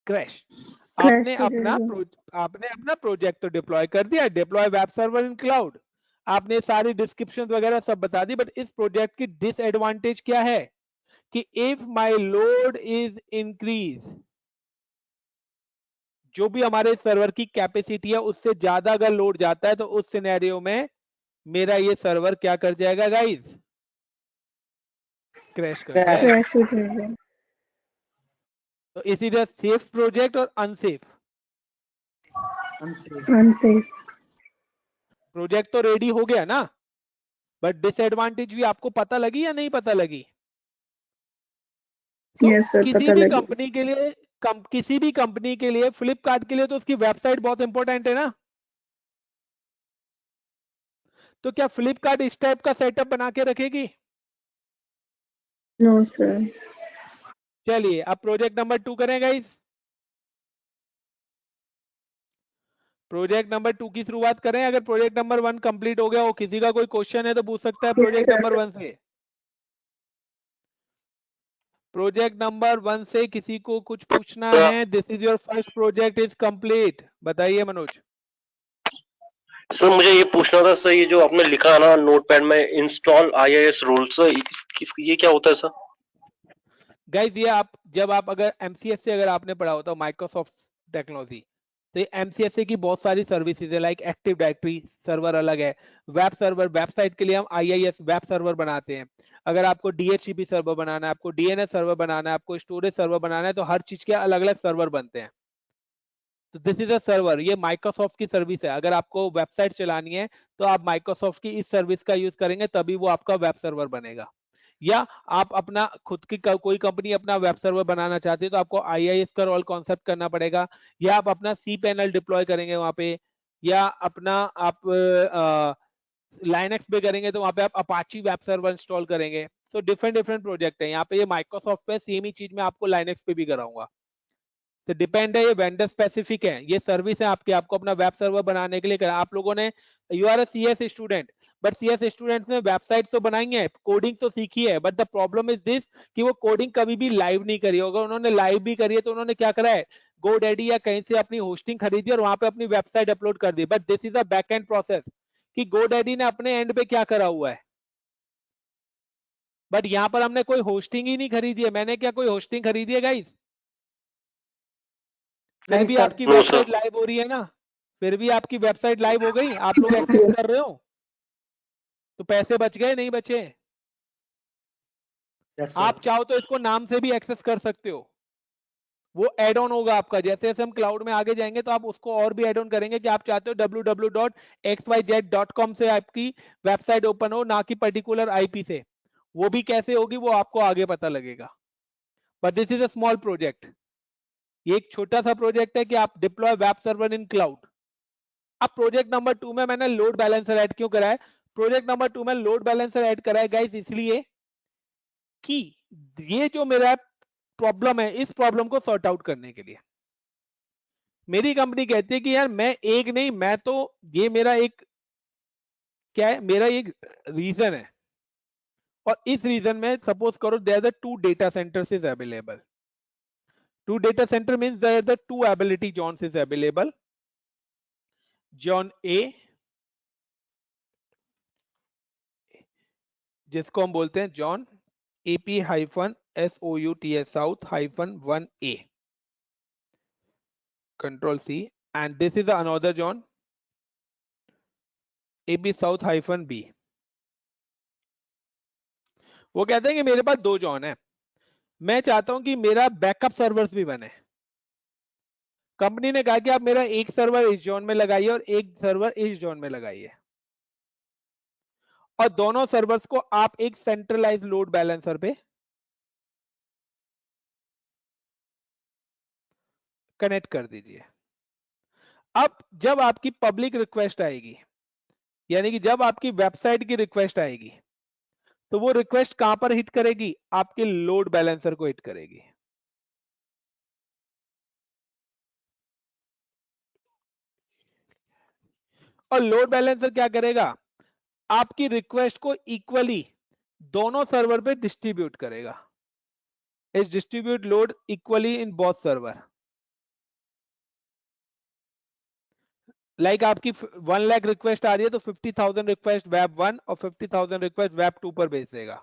crash. Crash हो जाएगा. आपने अपना प्रोजेक्ट तो डिप्लॉय कर दिया, deploy web server in cloud, आपने सारी डिस्क्रिप्शन वगैरह सब बता दी। बट इस प्रोजेक्ट की डिसएडवांटेज क्या है कि if my load is increase, जो भी हमारे सर्वर की कैपेसिटी है उससे ज्यादा अगर लोड जाता है तो उस सिनेरियो में मेरा ये सर्वर क्या कर जाएगा गाइस? क्रैश कर Crash. जाएगा। Crash हो जाएगा. तो इसी तरह सेफ प्रोजेक्ट और अनसेफ। Unsafe. प्रोजेक्ट तो रेडी हो गया ना, बट डिसएडवांटेज भी आपको पता लगी या नहीं पता लगी? Yes, sir. किसी पता भी लगे. कंपनी के लिए किसी भी कंपनी के लिए, फ्लिपकार्ट के लिए तो उसकी वेबसाइट बहुत इंपॉर्टेंट है ना। तो क्या फ्लिपकार्ट इस टाइप का सेटअप बना के रखेगी? No, sir. चलिए अब प्रोजेक्ट नंबर 2 करें गाइस। प्रोजेक्ट नंबर 2 की शुरुआत करें। अगर प्रोजेक्ट नंबर 1 कंप्लीट हो गया हो, किसी का कोई क्वेश्चन है तो पूछ सकता है Yes, प्रोजेक्ट sir. नंबर 1 से। प्रोजेक्ट नंबर 1 से किसी को कुछ पूछना है? This is your first project is complete. बताइए मनोज। सर मुझे ये पूछना था सर, ये जो आपने लिखा है ना नोटपैड में, इंस्टॉल IIS रूल्स, ये क्या होता है सर? गाइस ये आप जब आप अगर MCS से अगर आपने पढ़ा होता माइक्रोसॉफ्ट टेक्नोलॉजी, तो MCS की बहुत सारी सर्विसेज है। लाइक एक्टिव डायरेक्टरी सर्वर अलग है, वेब सर्वर, वेबसाइट के लिए हम IIS वेब सर्वर बनाते हैं। अगर आपको DHCP सर्वर बनाना है, आपको DNS सर्वर बनाना है, आपको स्टोरेज सर्वर बनाना है, तो हर चीज के अलग अलग सर्वर बनते हैं। तो दिस इज अ सर्वर, ये माइक्रोसॉफ्ट की सर्विस है। अगर आपको वेबसाइट चलानी है तो आप माइक्रोसॉफ्ट की इस सर्विस का यूज करेंगे तभी वो आपका वेब सर्वर बनेगा। या आप अपना खुद की कोई कंपनी अपना वेब सर्वर बनाना चाहती है तो आपको IIS का रोल कॉन्सेप्ट करना पड़ेगा, या आप अपना cPanel डिप्लॉय करेंगे वहां पे, या अपना आप लाइनक्स पे करेंगे तो वहां पे आप अपाची वेब सर्वर इंस्टॉल करेंगे। सो डिफरेंट डिफरेंट प्रोजेक्ट है यहाँ पे। ये माइक्रोसॉफ्ट पे सेम ही चीज मैं आपको लाइनक्स पे भी कराऊंगा। तो डिपेंड है, ये वेंडर स्पेसिफिक है, ये सर्विस है आपकी, आपको अपना वेब सर्वर बनाने के लिए करा। आप लोगों ने, you are a CS student, but CS students ने वेबसाइट तो बनाई है, कोडिंग तो सीखी है, but the problem is this कि वो कोडिंग कभी भी लाइव नहीं करी। अगर उन्होंने लाइव भी करी है तो उन्होंने क्या करा है, GoDaddy या कहीं से अपनी होस्टिंग खरीदी और वहां पे अपनी वेबसाइट अपलोड कर दी। But this is a back end process कि GoDaddy ने अपने एंड पे क्या करा हुआ है, बट यहां पर हमने कोई होस्टिंग ही नहीं खरीदी है। मैंने क्या कोई होस्टिंग खरीदी है गाइस? फिर भी आपकी No, वेबसाइट sir. लाइव हो रही है ना, फिर भी आपकी वेबसाइट लाइव हो गई, आप लोग एक्सेस कर रहे हो, तो पैसे बच गए नहीं बचे? आप चाहो तो इसको नाम से भी एक्सेस कर सकते हो, वो एड ऑन होगा आपका। जैसे जैसे हम क्लाउड में आगे जाएंगे तो आप उसको और भी एड ऑन करेंगे कि आप चाहते हो www.xyz.com से आपकी वेबसाइट ओपन हो, ना कि पर्टिकुलर IP से। वो भी कैसे होगी वो आपको आगे पता लगेगा। But this is a small project, ये एक छोटा सा प्रोजेक्ट है कि आप deploy web server in cloud. अब प्रोजेक्ट नंबर 2 में मैंने लोड बैलेंसर ऐड क्यों करा है? प्रोजेक्ट नंबर 2 में लोड बैलेंसर ऐड करा है गाइस इसलिए कि ये जो मेरा प्रॉब्लम है, इस प्रॉब्लम को सॉर्ट आउट करने के लिए मेरी कंपनी कहती है कि यार मैं एक नहीं, मैं तो, ये मेरा एक क्या है, मेरा एक रीजन है, और इस रीजन में सपोज करो there the 2 data centres is available. 2 data center means there the 2 ability zones is available. Zone A, जिसको हम बोलते हैं John AP-SOUTS South -1A, Control C, and this is another zone AP South -B। वो कहते हैं कि मेरे पास 2 John है, मैं चाहता हूं कि मेरा बैकअप सर्वर्स भी बने। कंपनी ने कहा कि आप मेरा एक सर्वर इस जोन में लगाइए और एक सर्वर इस जोन में लगाइए, और दोनों सर्वर्स को आप एक सेंट्रलाइज लोड बैलेंसर पे कनेक्ट कर दीजिए। अब जब आपकी पब्लिक रिक्वेस्ट आएगी, यानी कि जब आपकी वेबसाइट की रिक्वेस्ट आएगी, तो वो रिक्वेस्ट कहां पर हिट करेगी? आपके लोड बैलेंसर को हिट करेगी। और लोड बैलेंसर क्या करेगा? आपकी रिक्वेस्ट को इक्वली दोनों सर्वर पे डिस्ट्रीब्यूट करेगा। इस distribute load equally in both server. Like आपकी 1 लाख रिक्वेस्ट आ रही है तो 50,000 रिक्वेस्ट वेब 1 और 50,000 रिक्वेस्ट वेब 2 पर भेज देगा।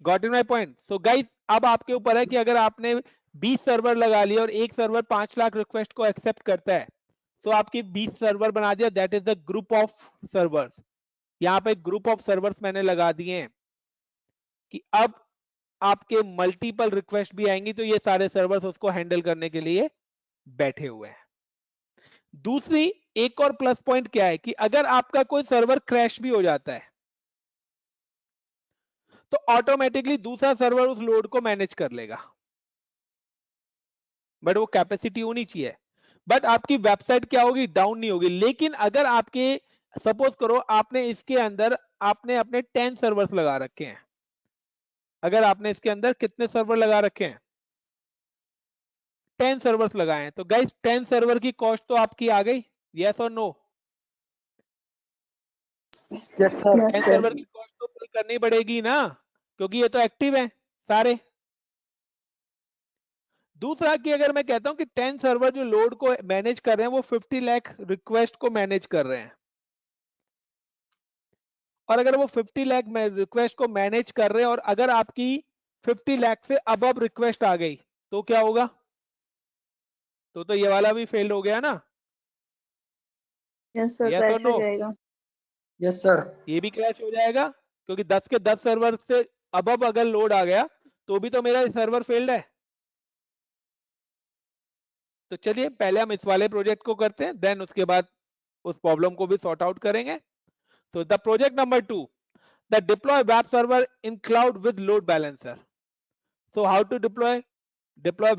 Got in my point? So guys, अब आपके ऊपर है कि अगर आपने 20 सर्वर लगा लिया और एक सर्वर 5 लाख रिक्वेस्ट को एक्सेप्ट करता है, तो आपकी 20 सर्वर बना दिया, that is the group of servers. यहां पे ग्रुप ऑफ सर्वर्स मैंने लगा दिए हैं कि अब आपके मल्टीपल रिक्वेस्ट भी आएंगी तो ये सारे सर्वर्स उसको हैंडल करने के लिए बैठे हुए हैं। दूसरी एक और प्लस पॉइंट क्या है कि अगर आपका कोई सर्वर क्रैश भी हो जाता है तो ऑटोमेटिकली दूसरा सर्वर उस लोड को मैनेज कर लेगा, बट वो कैपेसिटी होनी चाहिए। बट आपकी वेबसाइट क्या होगी? डाउन नहीं होगी। लेकिन अगर आपके, सपोज करो आपने इसके अंदर आपने अपने 10 सर्वर्स लगा रखे हैं, अगर आपने इसके अंदर कितने सर्वर लगा रखे हैं? 10 सर्वर्स लगाए हैं, तो गाइस 10 सर्वर की कॉस्ट तो आपकी आ गई, यस और नो? Yes sir. 10 सर्वर की कॉस्ट तो पे करनी पड़ेगी ना, क्योंकि ये तो एक्टिव है सारे। दूसरा कि अगर मैं कहता हूं कि 10 सर्वर जो लोड को मैनेज कर रहे हैं वो 50 लाख रिक्वेस्ट को मैनेज कर रहे हैं, और अगर वो 50 लाख रिक्वेस्ट को मैनेज कर रहे हैं और अगर आपकी 50 लाख से अबव रिक्वेस्ट आ गई तो क्या होगा? तो ये वाला भी फेल हो गया ना? यस सर, यस और क्रैश हो नो? जाएगा। Yes sir. ये भी क्रैश हो जाएगा, क्योंकि 10 के 10 सर्वर से अबव अगर लोड आ गया तो भी तो मेरा सर्वर फेल्ड है। तो चलिए पहले हम इस वाले प्रोजेक्ट को करते हैं, देन उसके बाद उस प्रॉब्लम को भी सॉर्ट आउट करेंगे। So the project number 2, the deploy web server in cloud with load balancer. So how to deploy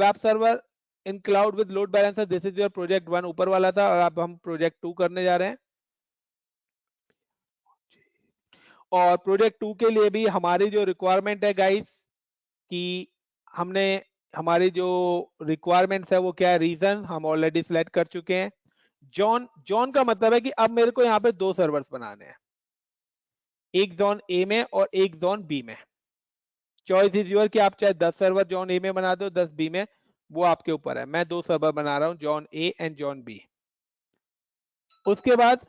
web server in cloud with load balancer? This is your project 1 ऊपर वाला था, और अब हम project 2 करने जा रहे हैं। और प्रोजेक्ट 2 के लिए भी हमारी जो रिक्वायरमेंट है गाइस, कि हमने हमारी जो रिक्वायरमेंट्स है वो क्या है, रीजन हम ऑलरेडी सिलेक्ट कर चुके हैं। जॉन का मतलब है कि अब मेरे को यहाँ पे 2 सर्वर्स बनाने हैं, एक जोन ए में और एक जोन बी में। चॉइस इज योर कि आप चाहे 10 सर्वर जोन ए में बना दो, 10 बी में, वो आपके ऊपर है। मैं 2 सर्वर बना रहा हूं, zone A and zone B. उसके बाद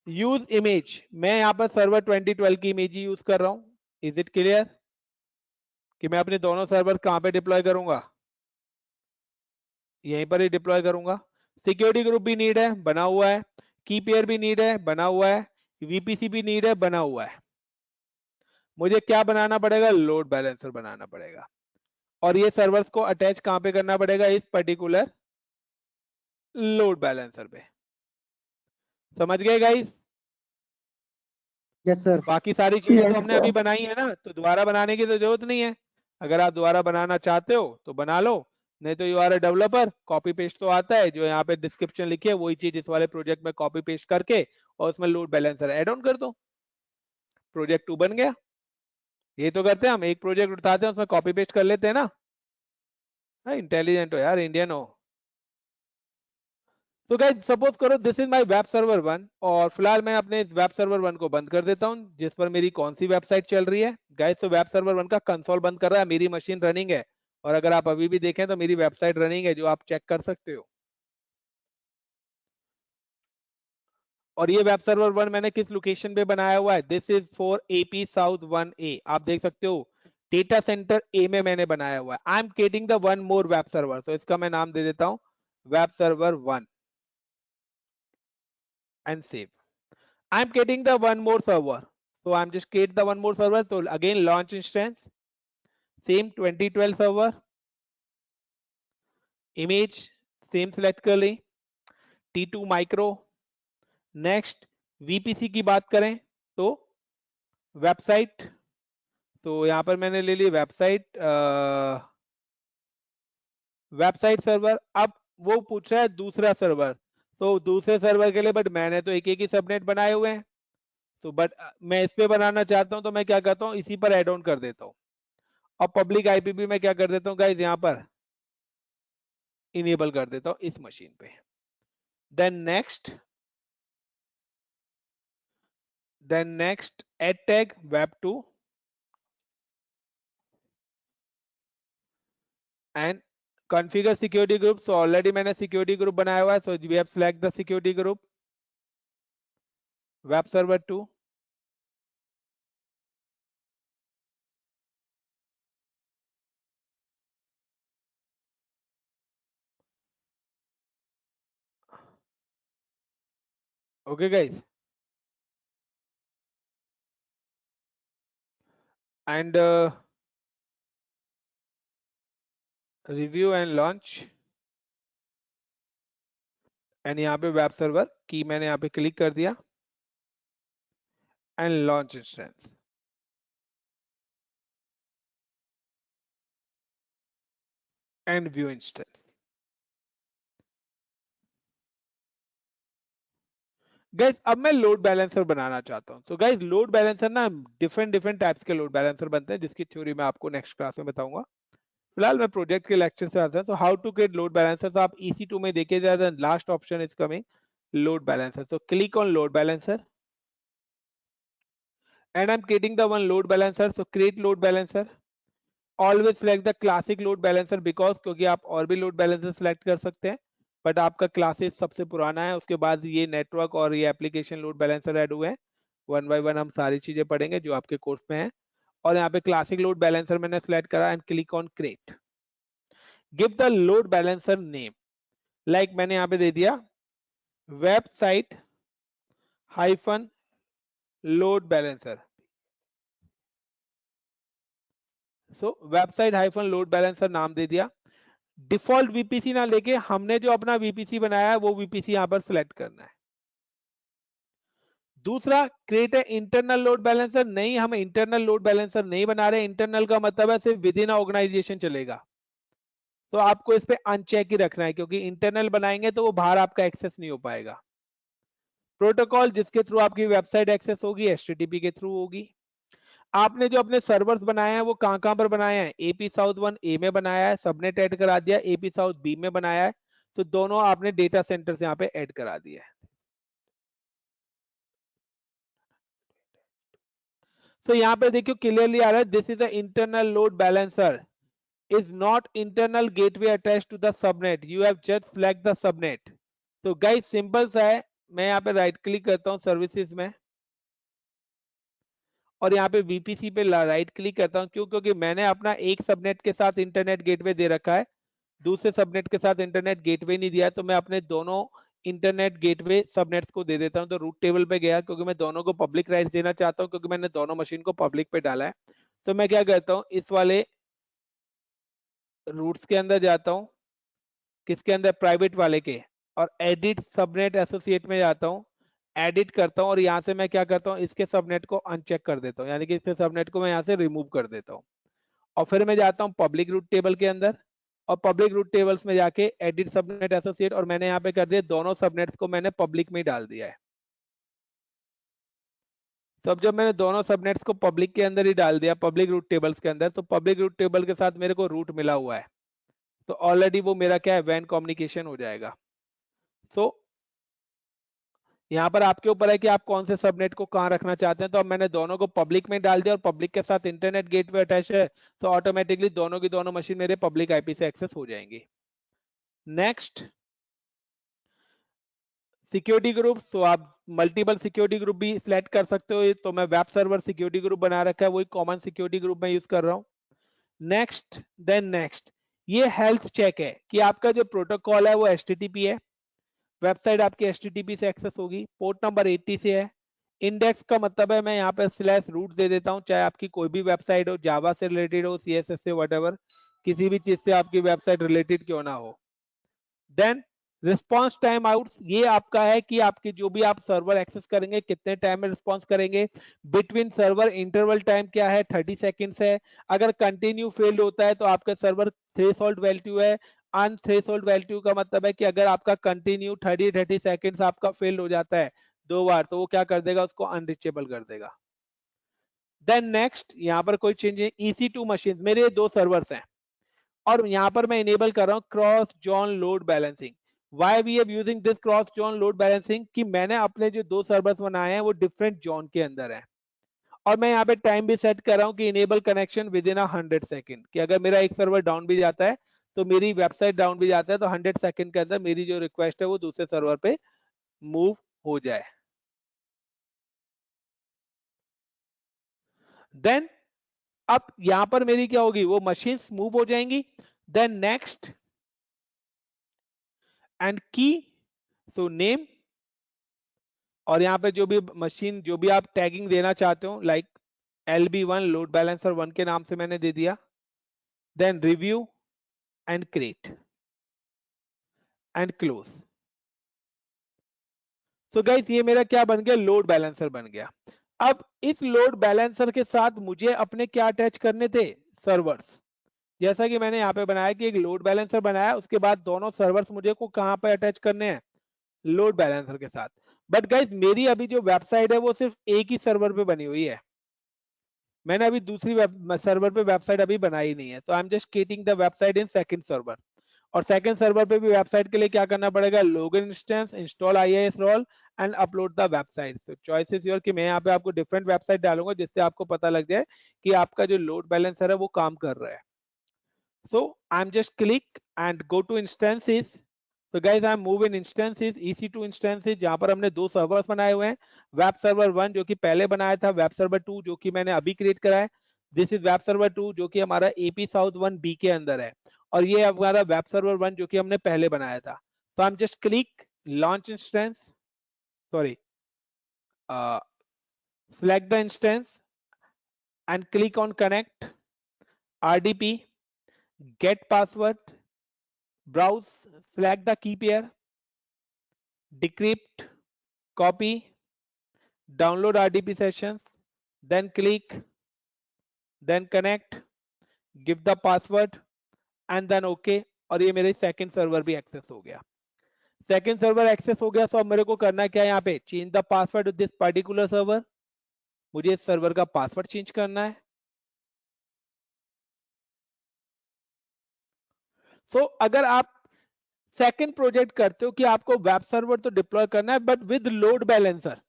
यूज इमेज, मैं यहाँ पर सर्वर 2012 की इमेज ही यूज कर रहा हूं। इज इट क्लियर कि मैं अपने दोनों सर्वर कहां पे डिप्लॉय करूंगा? यहीं पर ही डिप्लॉय करूंगा। सिक्योरिटी ग्रुप भी नीड है, बना हुआ है। की पेयर भी नीड है, बना हुआ है। वीपीसी भी नीड है, बना हुआ है। मुझे क्या बनाना पड़ेगा? लोड बैलेंसर बनाना पड़ेगा। और ये सर्वर्स को अटैच कहां पे करना पड़ेगा? इस पर्टिकुलर लोड बैलेंसर पे। समझ गए गाइस? Yes sir. बाकी सारी चीजें Yes, तो हमने sir. अभी बनाई है ना, तो दोबारा बनाने की तो जरूरत नहीं है। अगर आप दोबारा बनाना चाहते हो तो बना लो, नहीं तो you are a developer, copy paste तो आता है, जो यहाँ पे डिस्क्रिप्शन लिखी है वही चीज इस वाले प्रोजेक्ट में कॉपी पेस्ट करके और उसमें लोड बैलेंसर ऐड ऑन कर दो, प्रोजेक्ट 2 बन गया। ये तो करते हैं हम, एक प्रोजेक्ट उठाते हैं उसमें कॉपी पेस्ट कर लेते हैं ना। इंटेलिजेंट हो यार, इंडियन हो। तो गाइस सपोज करो this is my web server 1, और फिलहाल मैं अपने इस वेब सर्वर 1 को बंद कर देता हूं, जिस पर मेरी कौन सी वेबसाइट चल रही है गाइस। तो वेब सर्वर 1 का कंसोल बंद कर रहा है, मेरी मशीन रनिंग है, और अगर आप अभी भी देखें तो मेरी वेबसाइट रनिंग है, जो आप चेक कर सकते हो। और ये वेब सर्वर 1 मैंने किस लोकेशन पे बनाया हुआ है? This is for AP south 1A। आप देख सकते हो डेटा सेंटर ए में मैंने बनाया हुआ है। आई am creating the one more web server, तो इसका मैं नाम दे देता हूं web server 1 and save. I'm creating the one more server, so I'm just create the one more server. So again launch instance, same 2012 server, image same select कर ली, T2 micro, next VPC की बात करें तो website, तो यहां पर मैंने ले ली वेबसाइट सर्वर। अब वो पूछ रहा है दूसरा सर्वर, तो दूसरे सर्वर के लिए बट मैंने तो एक ही सबनेट बनाए हुए हैं, तो बट मैं इस पे बनाना चाहता हूं, तो मैं क्या करता हूं, इसी पर एड ऑन कर देता हूं। और पब्लिक आईपी भी मैं क्या कर देता हूं गाइस, यहां पर इनेबल कर देता हूं इस मशीन पे। Then next add tag web2 and configure security group. So already मैंने सिक्योरिटी ग्रुप बनाया हुआ है, so we have select the security group web server 2। okay guys, and review and launch, and यहाँ पे वेब सर्वर की मैंने यहाँ पे क्लिक कर दिया and launch instance. And view instance. Guys अब मैं लोड बैलेंसर बनाना चाहता हूं, तो गाइस लोड बैलेंसर ना डिफरेंट टाइप्स के लोड बैलेंसर बनते हैं, जिसकी थ्योरी मैं आपको नेक्स्ट क्लास में बताऊंगा। फिलहाल मैं प्रोजेक्ट के लेक्चर से आता हूं। तो how to create load balancer, तो आप EC2 में देखे जाए last option is coming load balancer, so click on load balancer and I'm creating the one load balancer, so create load balancer, always select the classic load balancer because क्योंकि आप और भी load balancer select कर सकते हैं, but आपका classes सबसे पुराना है। उसके बाद ये नेटवर्क और ये एप्लीकेशन लोड बैलेंसर ऐड हुए हैं। वन बाय वन हम सारी चीजें पढ़ेंगे जो आपके कोर्स में है। और यहाँ पे क्लासिक लोड बैलेंसर मैंने सेलेक्ट करा and click on create. Give the load balancer name, like मैंने यहाँ पे दे दिया वेबसाइट हाइफन लोड बैलेंसर। सो वेबसाइट हाइफन लोड बैलेंसर नाम दे दिया। डिफॉल्ट वीपीसी ना लेके हमने जो अपना वीपीसी बनाया है वो वीपीसी यहाँ पर सिलेक्ट करना है। दूसरा, create a internal load balancer. नहीं, हम इंटरनल लोड बैलेंसर नहीं बना रहे। इंटरनल का मतलब है सिर्फ विद इन ऑर्गेनाइजेशन चलेगा, तो आपको इस पे अनचेक ही रखना है, क्योंकि इंटरनल बनाएंगे तो वो बाहर आपका एक्सेस नहीं हो पाएगा। प्रोटोकॉल जिसके थ्रू आपकी वेबसाइट एक्सेस होगी, HTTP के थ्रू होगी। आपने जो अपने सर्वर्स बनाए हैं वो कहां कहां पर बनाए हैं? AP South 1 A में बनाया है, सबनेट ऐड करा दिया, AP South B में बनाया है, तो दोनों आपने डेटा सेंटर्स यहाँ पे ऐड करा दिया है। तो यहाँ पे देखियो क्लियरली आ रहा है, this is a internal load balancer, is not internal gateway attached to the subnet, you have just flag the subnet. तो गाइस सिंपल सा है, मैं यहाँ पे राइट क्लिक करता हूँ सर्विसेज में, और यहाँ पे VPC पे राइट क्लिक करता हूँ। क्यों? क्योंकि मैंने अपना एक सबनेट के साथ इंटरनेट गेटवे दे रखा है, दूसरे सबनेट के साथ इंटरनेट गेटवे नहीं दिया है, तो मैं अपने दोनों इंटरनेट गेटवे सबनेट्स को दे देता हूं। तो रूट टेबल पे गया, क्योंकि मैं दोनों को पब्लिक राइट्स देना चाहता हूं, क्योंकि मैंने दोनों मशीन को पब्लिक पे डाला है। तो मैं क्या करता हूं, इस वाले रूट्स के अंदर जाता हूं, किसके अंदर? प्राइवेट वाले के, और एडिट सबनेट एसोसिएट में जाता हूं, एडिट करता हूं, और यहां से मैं क्या करता हूं, इसके सबनेट को अनचेक कर देता हूं, यानी कि इसके सबनेट को मैं यहां से रिमूव कर देता हूं। और फिर मैं जाता हूं पब्लिक रूट टेबल के अंदर, और पब्लिक रूट टेबल्स में जाके एडिट सबनेट एसोसिएट, और मैंने यहाँ पे कर दिया दोनों सबनेट्स को मैंने पब्लिक में ही डाल दिया है। तो अब जब मैंने दोनों सबनेट्स को पब्लिक के अंदर ही डाल दिया, पब्लिक रूट टेबल्स के अंदर, तो पब्लिक रूट टेबल के साथ मेरे को रूट मिला हुआ है, तो ऑलरेडी वो मेरा क्या है, वैन कम्युनिकेशन हो जाएगा। तो यहाँ पर आपके ऊपर है कि आप कौन से सबनेट को कहाँ रखना चाहते हैं। तो अब मैंने दोनों को पब्लिक में डाल दिया, और पब्लिक के साथ इंटरनेट गेटवे अटैच है, तो ऑटोमेटिकली दोनों की दोनों मशीन मेरे पब्लिक आईपी से एक्सेस हो जाएंगी। Next, security group. तो आप मल्टीपल सिक्योरिटी ग्रुप भी सिलेक्ट कर सकते हो, तो मैं वेब सर्वर सिक्योरिटी ग्रुप बना रखा है, वही कॉमन सिक्योरिटी ग्रुप मैं यूज कर रहा हूँ। नेक्स्ट, देन नेक्स्ट, ये हेल्थ चेक है कि आपका जो प्रोटोकॉल है वो HTTP है, वेबसाइट आपकी HTTP से एक्सेस होगी, पोर्ट नंबर 80 से है। इंडेक्स का मतलब है मैं यहाँ पे /root दे देता हूँ, चाहे आपकी कोई भी वेबसाइट हो, जावा से रिलेटेड हो, CSS से, व्हाटएवर, किसी भी चीज से आपकी वेबसाइट रिलेटेड क्यों ना हो। देन रिस्पॉन्स टाइम आउट्स, ये आपका है कि आपकी जो भी आप सर्वर एक्सेस करेंगे कितने टाइम में रिस्पॉन्स करेंगे। बिटवीन सर्वर इंटरवल टाइम क्या है, 30 सेकेंड्स है। अगर कंटिन्यू फेल्ड होता है तो आपका सर्वर थ्रेशोल्ड वैल्यू है। अनथ्रेशोल्ड वैल्यू का मतलब है कि अगर आपका कंटिन्यू 30 सेकेंड्स आपका फेल हो जाता है 2 बार, तो वो क्या कर देगा, उसको अनरीचेबल कर देगा। देन नेक्स्ट, यहाँ पर कोई चेंज है, EC2 मशीन, मेरे 2 सर्वर्स हैं, और यहाँ पर मैं इनेबल कर रहा हूँ cross zone load balancing. Why we are using this cross zone load balancing, कि मैंने अपने जो 2 सर्वर्स बनाए हैं वो डिफरेंट जोन के अंदर है, और मैं यहाँ पे टाइम भी सेट कर रहा हूँ कि enable connection with in 100 second, कि अगर मेरा एक सर्वर डाउन भी जाता है तो मेरी वेबसाइट डाउन भी जाता है, तो 100 सेकेंड के अंदर मेरी जो रिक्वेस्ट है वो दूसरे सर्वर पे मूव हो जाए। देन अब यहां पर मेरी क्या होगी, वो मशीन मूव हो जाएंगी। देन नेक्स्ट, एंड की, सो नेम, और यहाँ पे जो भी मशीन, जो भी आप टैगिंग देना चाहते हो, लाइक LB1 लोड बैलेंसर 1 के नाम से मैंने दे दिया। Then review and create and close. So guys ये मेरा क्या बन गया, लोड बैलेंसर बन गया। अब इस लोड बैलेंसर के साथ मुझे अपने क्या अटैच करने थे, सर्वर्स। जैसा कि मैंने यहाँ पे बनाया कि एक लोड बैलेंसर बनाया, उसके बाद दोनों सर्वर्स मुझे को कहां पे अटैच करने हैं, लोड बैलेंसर के साथ। बट गाइस मेरी अभी जो वेबसाइट है वो सिर्फ एक ही सर्वर पे बनी हुई है, मैंने अभी दूसरी सर्वर पे वेबसाइट अभी बनाई नहीं है। तो I am just creating the website in second server, और सेकंड सर्वर पे भी वेबसाइट के लिए क्या करना पड़ेगा, login instance, install IIS role and upload the website. तो चॉइस इज योर, कि मैं यहाँ पे आपको डिफरेंट वेबसाइट डालूंगा जिससे आपको पता लग जाए कि आपका जो लोड बैलेंसर है वो काम कर रहा है। So I'm just click and go to instances. So guys I'm moving instances, EC2 instances, जहां पर हमने 2 सर्वर्स बनाए हुए हैं, वेब सर्वर 1 जो कि पहले बनाया था, वेब सर्वर 2 जो कि मैंने अभी क्रिएट करा है, दिस इज वेब सर्वर 2 जो कि हमारा AP South 1 B के अंदर है, और ये हमारा वेब सर्वर 1 जो कि हमने पहले बनाया था। तो I'm just click launch instance, sorry, select the instance and click on connect, RDP, get password, browse, select the key pair, decrypt, copy, download RDP sessions, then click, then connect, give the password and then OK। और ये मेरे second server भी access हो गया। Second server access हो गया, तो अब मेरे को करना क्या है, यहाँ पे change the password with this particular server. मुझे इस सर्वर का पासवर्ड चेंज करना है। तो अगर आप सेकंड प्रोजेक्ट करते हो कि आपको वेब सर्वर तो डिप्लॉय करना है बट विद लोड बैलेंसर,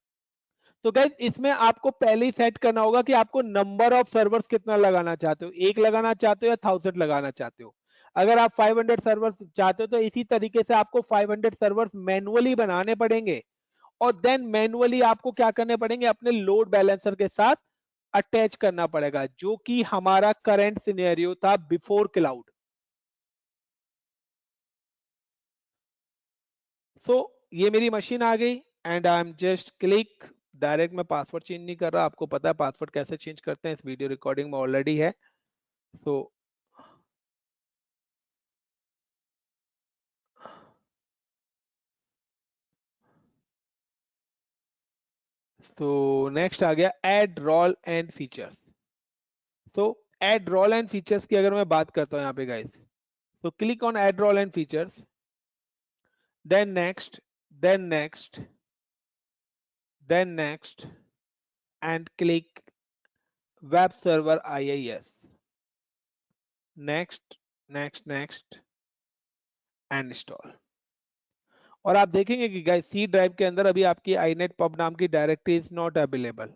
तो गाइस इसमें आपको पहले ही सेट करना होगा कि आपको नंबर ऑफ सर्वर्स कितना लगाना चाहते हो, एक लगाना चाहते हो या 1000 लगाना चाहते हो। अगर आप 500 सर्वर्स चाहते हो तो इसी तरीके से आपको 500 सर्वर्स मैनुअली बनाने पड़ेंगे और देन मैनुअली आपको क्या करने पड़ेंगे, अपने लोड बैलेंसर के साथ अटैच करना पड़ेगा, जो कि हमारा करंट सिनेरियो था बिफोर क्लाउड। सो ये मेरी मशीन आ गई and I am just click, direct मैं पासवर्ड चेंज नहीं कर रहा, आपको पता है पासवर्ड कैसे चेंज करते हैं, इस वीडियो रिकॉर्डिंग में ऑलरेडी है। तो नेक्स्ट आ गया ऐड रोल एंड फीचर्स। तो ऐड रोल एंड फीचर्स की अगर मैं बात करता हूं यहाँ पे गाइस, तो click on add role and features, then next, then next, then next and click web server IIS, next next next and install. और आप देखेंगे कि गाइस सी ड्राइव के अंदर अभी आपकी inet pub नाम की डायरेक्टरी इज नॉट अवेलेबल,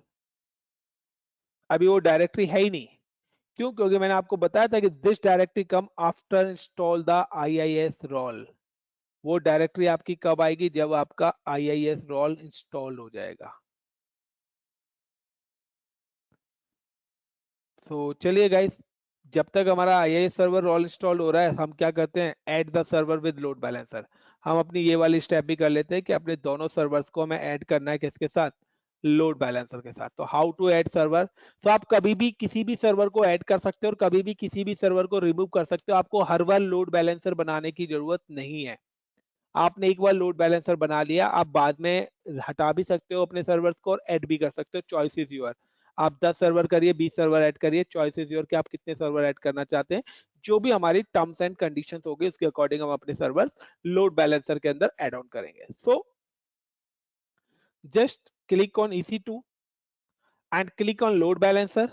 अभी वो डायरेक्टरी है ही नहीं। क्यों? क्योंकि मैंने आपको बताया था कि this directory come after install the IIS role. वो डायरेक्टरी आपकी कब आएगी, जब आपका IIS रोल इंस्टॉल हो जाएगा। तो चलिए गाइस, जब तक हमारा IIS सर्वर रोल इंस्टॉल हो रहा है, हम क्या करते हैं, add the server with load balancer. हम अपनी ये वाली स्टेप भी कर लेते हैं कि अपने दोनों सर्वर्स को हमें ऐड करना है किसके साथ, लोड बैलेंसर के साथ। तो हाउ टू ऐड सर्वर, तो आप कभी भी किसी भी सर्वर को ऐड कर सकते हो और कभी भी किसी भी सर्वर को रिमूव कर सकते हो। आपको हर बार लोड बैलेंसर बनाने की जरूरत नहीं है। आपने एक बार लोड बैलेंसर बना लिया, आप बाद में हटा भी सकते हो अपने सर्वर्स को और ऐड भी कर सकते हो, चॉइस इज योर। आप 10 सर्वर करिए, 20 सर्वर ऐड करिए, चॉइस इज योर कि आप कितने सर्वर ऐड करना चाहते हैं। जो भी हमारी टर्म्स एंड कंडीशंस होगी उसके अकॉर्डिंग हम अपने सर्वर्स लोड बैलेंसर के अंदर ऐड ऑन करेंगे। So just click on EC2 and click on load balancer,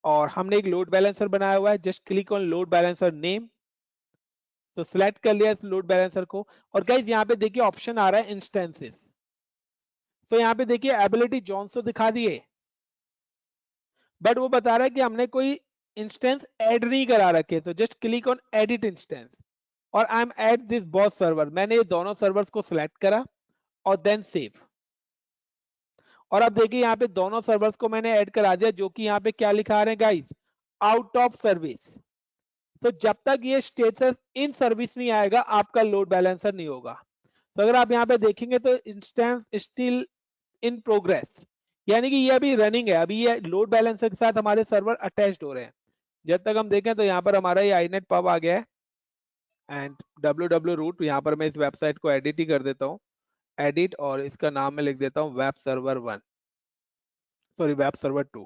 और हमने एक लोड बैलेंसर बनाया हुआ है, just click on load balancer name. तो सिलेक्ट कर लिया इस लोड बैलेंसर को, और गाइस यहाँ पे देखिए ऑप्शन आ रहा है इंस्टेंसेस। तो यहाँ पे देखिए एबिलिटी जोन्स तो दिखा दिए, बट वो बता रहा है कि हमने कोई इंस्टेंस ऐड नहीं करा रखे। तो just click on edit instance, और I am at this boss server. मैंने ये दोनों सर्वर्स को सिलेक्ट करा और देन सेव। और अब देखिए यहाँ पे दोनों सर्वर्स को मैंने ऐड करा दिया, जो कि यहाँ पे क्या लिखा रहे हैं गाइस, आउट ऑफ सर्विस। तो जब तक ये स्टेटस इन सर्विस नहीं आएगा, आपका लोड बैलेंसर नहीं होगा। तो अगर आप यहाँ पे देखेंगे तो इंस्टेंस स्टिल इन प्रोग्रेस, यानी कि ये अभी रनिंग है, अभी ये लोड बैलेंसर के साथ हमारे सर्वर अटैच्ड हो रहे हैं। जब तक हम देखें तो यहाँ पर हमारा ये inet pub आ गया है एंड www root, यहाँ पर मैं इस वेबसाइट को एडिट ही कर देता हूँ, एडिट, और इसका नाम मैं लिख देता हूँ web server 1, sorry web server 2,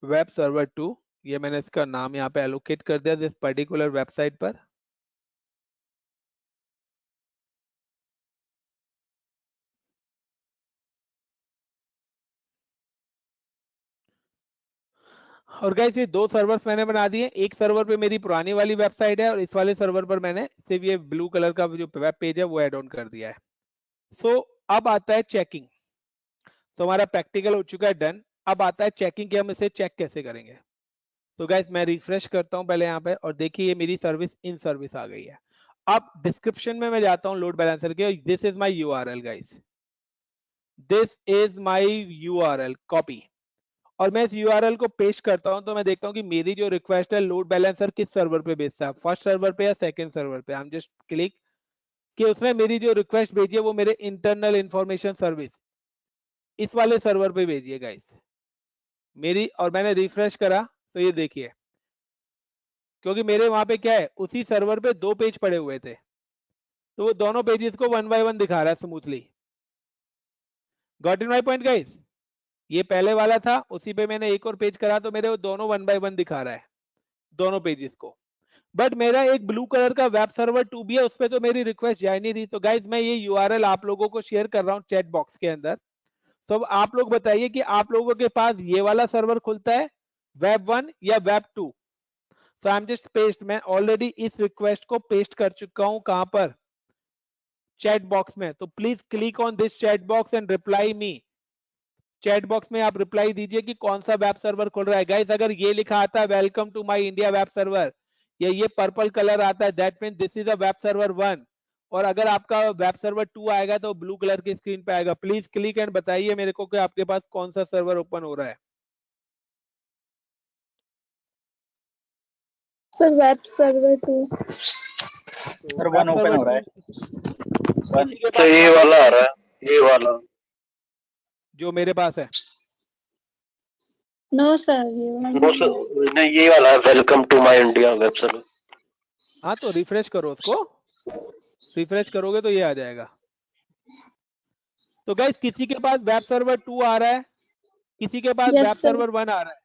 web server 2। ये मैंने इसका नाम यहाँ पे एलोकेट कर दिया इस पर्टिकुलर वेबसाइट पर। और गाइस ये दो सर्वर्स मैंने बना दिए, एक सर्वर पे मेरी पुरानी वाली वेबसाइट है और इस वाले सर्वर पर मैंने सिर्फ ये ब्लू कलर का जो वेब पेज है वो ऐड ऑन कर दिया है। सो अब आता है चेकिंग। तो हमारा प्रैक्टिकल हो चुका है डन। अब आता है चेकिंग कि हम इसे चेक कैसे करेंगे। तो गाइस मैं रिफ्रेश करता हूं पहले यहाँ पे, और देखिए ये मेरी सर्विस इन सर्विस आ गई है। अब डिस्क्रिप्शन में मैं जाता हूं लोड बैलेंसर के, this is my URL guys, this is my URL copy, और मैं इस URL को पेस्ट करता हूं। तो मैं देखता हूं कि मेरी जो रिक्वेस्ट है लोड बैलेंसर किस सर्वर पे भेजता है, फर्स्ट सर्वर पे या सेकंड सर्वर पे। हम जस्ट क्लिक कि उसने मेरी जो रिक्वेस्ट भेजी है वो मेरे इंटरनल इंफॉर्मेशन सर्विस इस वाले सर्वर पे भेजी है गाइस मेरी, और मैंने रिफ्रेश करा तो ये देखिए, क्योंकि मेरे वहां पे क्या है, उसी सर्वर पे दो पेज पड़े हुए थे, तो वो दोनों पेजेस को 1 बाय 1 दिखा रहा है smoothly. Got in my point guys? ये पहले वाला था, उसी पे मैंने एक और पेज करा तो मेरे वो दोनों 1 by 1 दिखा रहा है, दोनों पेजेस को। बट मेरा एक ब्लू कलर का वेब सर्वर 2 भी है, उस पे तो मेरी रिक्वेस्ट जा ही नहीं रही। तो गाइज मैं ये यूआरएल आप लोगों को शेयर कर रहा हूँ चैट बॉक्स के अंदर। तो अब आप लोग बताइए कि आप लोगों के पास ये वाला सर्वर खुलता है वेब 1 या web 2? So I am just paste, मैं ऑलरेडी इस रिक्वेस्ट को पेस्ट कर चुका हूं कहां पर, चैट बॉक्स में। तो please click on this chat box and reply me. Chat box में आप रिप्लाई दीजिए कि कौन सा वेब सर्वर खुल रहा है। गाइस अगर ये लिखा आता है welcome to my India web server, या ये पर्पल कलर आता है, that mean this is a web server 1। और अगर आपका वेब सर्वर 2 आएगा तो ब्लू कलर की स्क्रीन पे आएगा। प्लीज क्लिक एंड बताइए मेरे को कि आपके पास कौन सा सर्वर ओपन हो रहा है। Sir web server 2। Sir 1 open हो रहा है। किसी के तो पास ये वाला आ रहा है, ये वाला जो मेरे पास है? नो सर, ये वो नहीं, ये वाला है, welcome to my India web server. हाँ तो रिफ्रेश करो उसको, रिफ्रेश करोगे तो ये आ जाएगा। तो गाइस किसी के पास वेब सर्वर 2 आ रहा है, किसी के पास Yes, वेब sir. सर्वर 1 आ रहा है।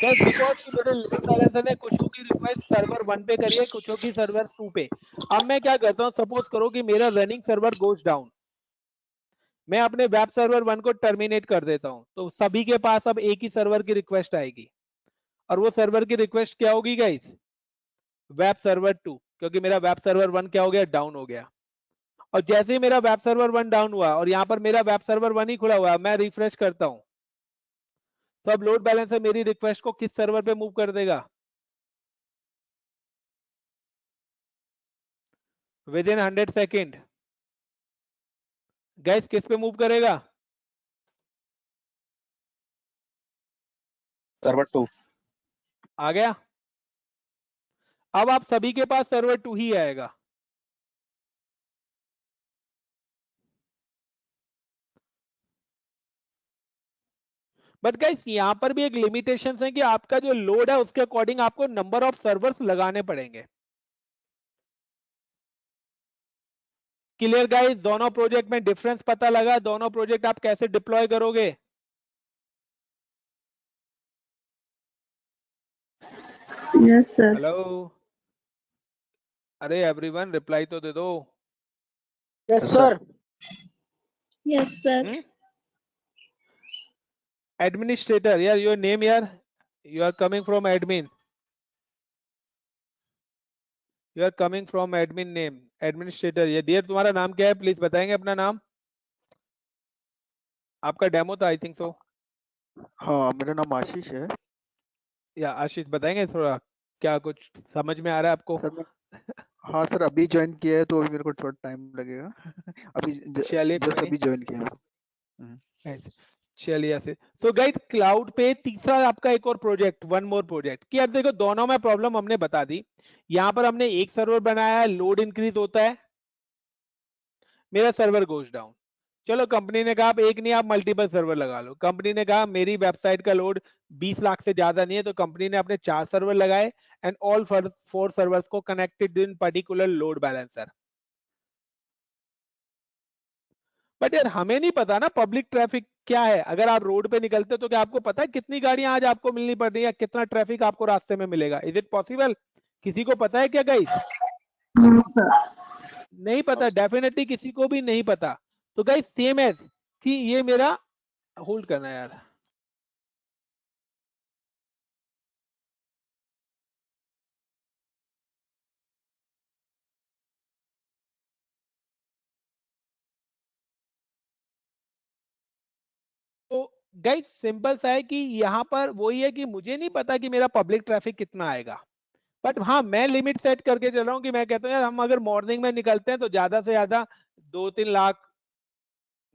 गाइस बिकॉज़ कि मेरे लोड बैलेंसर ने कुछ की रिक्वेस्ट सर्वर 1 पे करी है, कुछ की सर्वर 2 पे। अब मैं क्या करता हूं, सपोज करो कि मेरा रनिंग सर्वर गोज डाउन, मैं अपने वेब सर्वर 1 को टर्मिनेट कर देता हूं, तो सभी के पास अब एक ही सर्वर की रिक्वेस्ट आएगी। और वो सर्वर की रिक्वेस्ट क्या होगी गाइस? वेब सर्वर 2, क्योंकि मेरा वेब सर्वर 1 क्या हो गया, डाउन हो गया। और जैसे ही मेरा वेब सर्वर 1 डाउन हुआ और यहाँ पर मेरा वेब सर्वर 1 ही खुला हुआ है, मैं रिफ्रेश करता हूं, तो अब लोड बैलेंसर मेरी रिक्वेस्ट को किस सर्वर पे मूव कर देगा? विद इन 100 सेकेंड गैस किस पे मूव करेगा? सर्वर 2। आ गया। अब आप सभी के पास सर्वर 2 ही आएगा। बट गाइस यहां पर भी एक लिमिटेशन है कि आपका जो लोड है उसके अकॉर्डिंग आपको नंबर ऑफ सर्वर्स लगाने पड़ेंगे। Clear guys? दोनों प्रोजेक्ट में डिफरेंस पता लगा? दोनों प्रोजेक्ट आप कैसे डिप्लॉय करोगे? Yes, sir. हेलो, अरे एवरीवन रिप्लाई तो दे दो। Yes, sir. Yes, sir. Administrator यार, योर नेम यार, you are coming from admin, you are coming from admin name, administrator. ये डियर तुम्हारा नाम क्या है, प्लीज बताएंगे अपना नाम? आपका डेमो था आई थिंक सो। हाँ, मेरा नाम आशीष है। या आशीष बताएंगे थोड़ा, क्या कुछ समझ में आ रहा है आपको? सर मैं हाँ सर, अभी ज्वाइन किया है तो अभी मेरे को थोड़ा टाइम लगेगा। अभी चलिए जस्ट कोई अभी ज्वाइन किया हूँ। नहीं। चलिए ऐसे तो गाइड क्लाउड पे तीसरा आपका एक और प्रोजेक्ट, वन मोर प्रोजेक्ट कि यार देखो दोनों में प्रॉब्लम हमने बता दी। यहां पर हमने एक सर्वर बनाया है, लोड इंक्रीज होता है, मेरा सर्वर गोज डाउन। चलो कंपनी ने कहा आप एक नहीं आप मल्टीपल सर्वर लगा लो। कंपनी ने कहा मेरी वेबसाइट का लोड 20 लाख से ज्यादा नहीं है, तो कंपनी ने अपने 4 सर्वर लगाए एंड ऑल 4 सर्वर्स को connected in particular load balancer. But यार हमें नहीं पता ना पब्लिक ट्रैफिक क्या है। अगर आप रोड पे निकलते तो क्या आपको पता है कितनी गाड़ियां आज आपको मिलनी पड़ रही है, कितना ट्रैफिक आपको रास्ते में मिलेगा? Is it possible? किसी को पता है क्या गाइस? No, sir. नहीं पता, डेफिनेटली किसी को भी नहीं पता। तो गाइस सेम एज कि ये मेरा, होल्ड करना यार, तो गाइस सिंपल सा है कि यहाँ पर वही है कि मुझे नहीं पता कि मेरा पब्लिक ट्रैफिक कितना आएगा। बट हाँ मैं लिमिट सेट करके चल रहा हूँ कि मैं कहता हूँ यार हम अगर मॉर्निंग में निकलते हैं तो ज्यादा से ज्यादा 2-3 लाख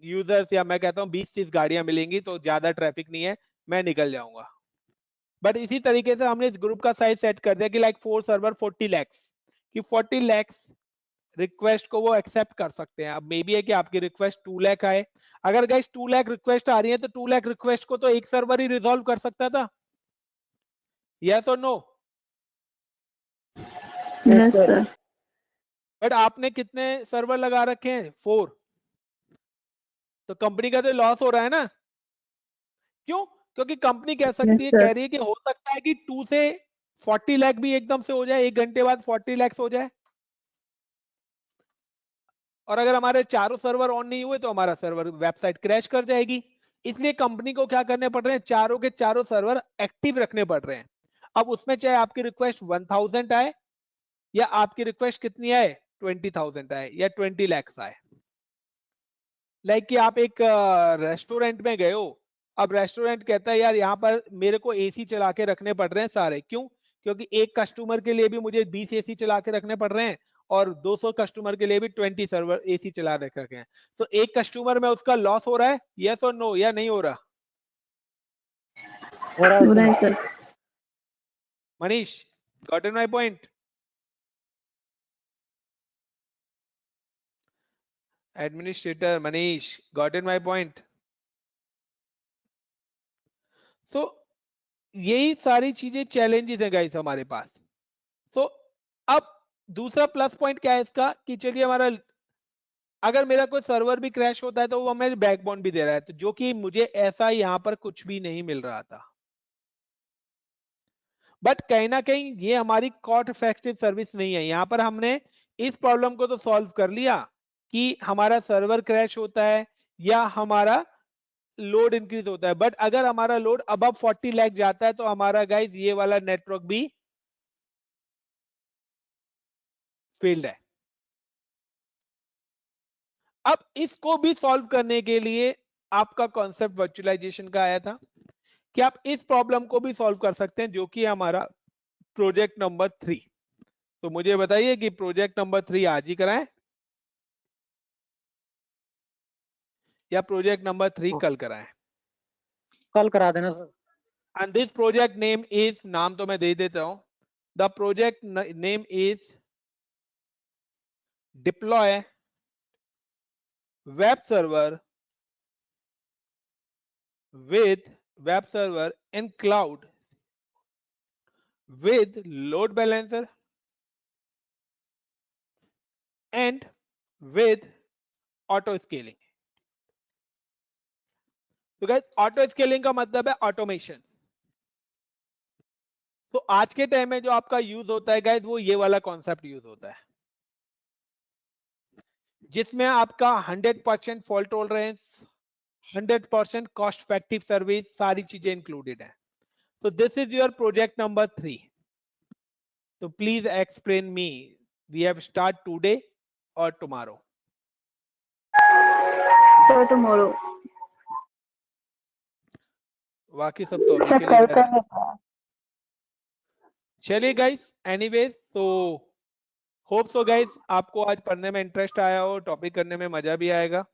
यूजर्स, या मैं कहता हूँ 20-30 गाड़ियां मिलेंगी, तो ज्यादा ट्रैफिक नहीं है, मैं निकल जाऊंगा। बट इसी तरीके से हमने इस ग्रुप का साइज सेट कर दिया कि लाइक 4 सर्वर 40 लैक्स, कि 40 लैक्स रिक्वेस्ट को वो एक्सेप्ट कर सकते हैं। अब मे बी है कि आपकी रिक्वेस्ट 2 लाख आए। अगर गाइस 2 लाख रिक्वेस्ट आ रही है तो 2 लाख रिक्वेस्ट को तो एक सर्वर ही रिजॉल्व कर सकता था। यस और नो? Yes, sir. बट आपने कितने सर्वर लगा रखे हैं? 4। तो कंपनी का तो लॉस हो रहा है ना। क्यों? क्योंकि कंपनी कह Yes, सकती है, sir. कह रही है कि हो सकता है कि 2 से 40 लाख भी एकदम से हो जाए, 1 घंटे बाद 40 लाख हो जाए। और अगर हमारे चारों सर्वर ऑन नहीं हुए तो हमारा सर्वर वेबसाइट क्रैश कर जाएगी। इसलिए कंपनी को क्या करने पड़ रहे हैं, चारों के चारों सर्वर एक्टिव रखने पड़ रहे हैं। अब उसमें चाहे आपकी रिक्वेस्ट 1000 आए या आपकी रिक्वेस्ट कितनी आए 20,000 आए या 20 लाख आए। लाइक कि आप एक रेस्टोरेंट में गए हो, अब रेस्टोरेंट कहता है यार यहाँ पर मेरे को एसी चला के रखने पड़ रहे हैं सारे। क्यों? क्योंकि एक कस्टमर के लिए भी मुझे 20 एसी चला के रखने पड़ रहे हैं और 200 कस्टमर के लिए भी 20 सर्वर एसी चला रखे हैं। तो एक कस्टमर में उसका लॉस हो रहा है, यस और नो, या नहीं हो रहा? हो रहा है हो रहा सर। है sir. Manish, got in my point? Administrator Manish, got in my point? So यही सारी चीजें चैलेंजेस है गाइस हमारे पास। तो अब दूसरा प्लस पॉइंट क्या है इसका कि चलिए हमारा अगर मेरा कोई सर्वर भी क्रैश होता है तो वो हमें बैकबोन भी दे रहा है, तो जो कि मुझे ऐसा यहाँ पर कुछ भी नहीं मिल रहा था। बट कहीं ना कहीं ये हमारी कॉस्ट इफेक्टिव सर्विस नहीं है। यहाँ पर हमने इस प्रॉब्लम को तो सॉल्व कर लिया कि हमारा सर्वर क्रैश होता है या हमारा लोड इंक्रीज होता है, बट अगर हमारा लोड अबव 40 लाख जाता है तो हमारा गाइस ये वाला नेटवर्क भी फेल्ड है। अब इसको भी सॉल्व करने के लिए आपका कॉन्सेप्ट वर्चुअलाइजेशन का आया था कि आप इस प्रॉब्लम को भी सॉल्व कर सकते हैं, जो कि हमारा प्रोजेक्ट नंबर 3। तो मुझे बताइए कि प्रोजेक्ट नंबर 3 आज ही कराएं या प्रोजेक्ट नंबर 3 कल कराएं? कल करा देना sir. And this project name is, नाम तो मैं दे देता हूं, the project name is deploy web server with web server in cloud with load balancer and with auto scaling। तो गाइस ऑटो स्केलिंग का मतलब है ऑटोमेशन। तो आज के टाइम में जो आपका यूज होता है गाइस वो ये वाला कॉन्सेप्ट यूज होता है जिसमें आपका 100% fault tolerance, 100% cost effective service, सारी चीजें इंक्लूडेड है। So this is your project number 3. So please explain me, we have start today or tomorrow? Sir tomorrow. बाकी सब तो अभी के लिए डन है। चलिए गाइस, एनीवेज तो होप सो गाइस आपको आज पढ़ने में इंटरेस्ट आया हो, टॉपिक करने में मजा भी आएगा।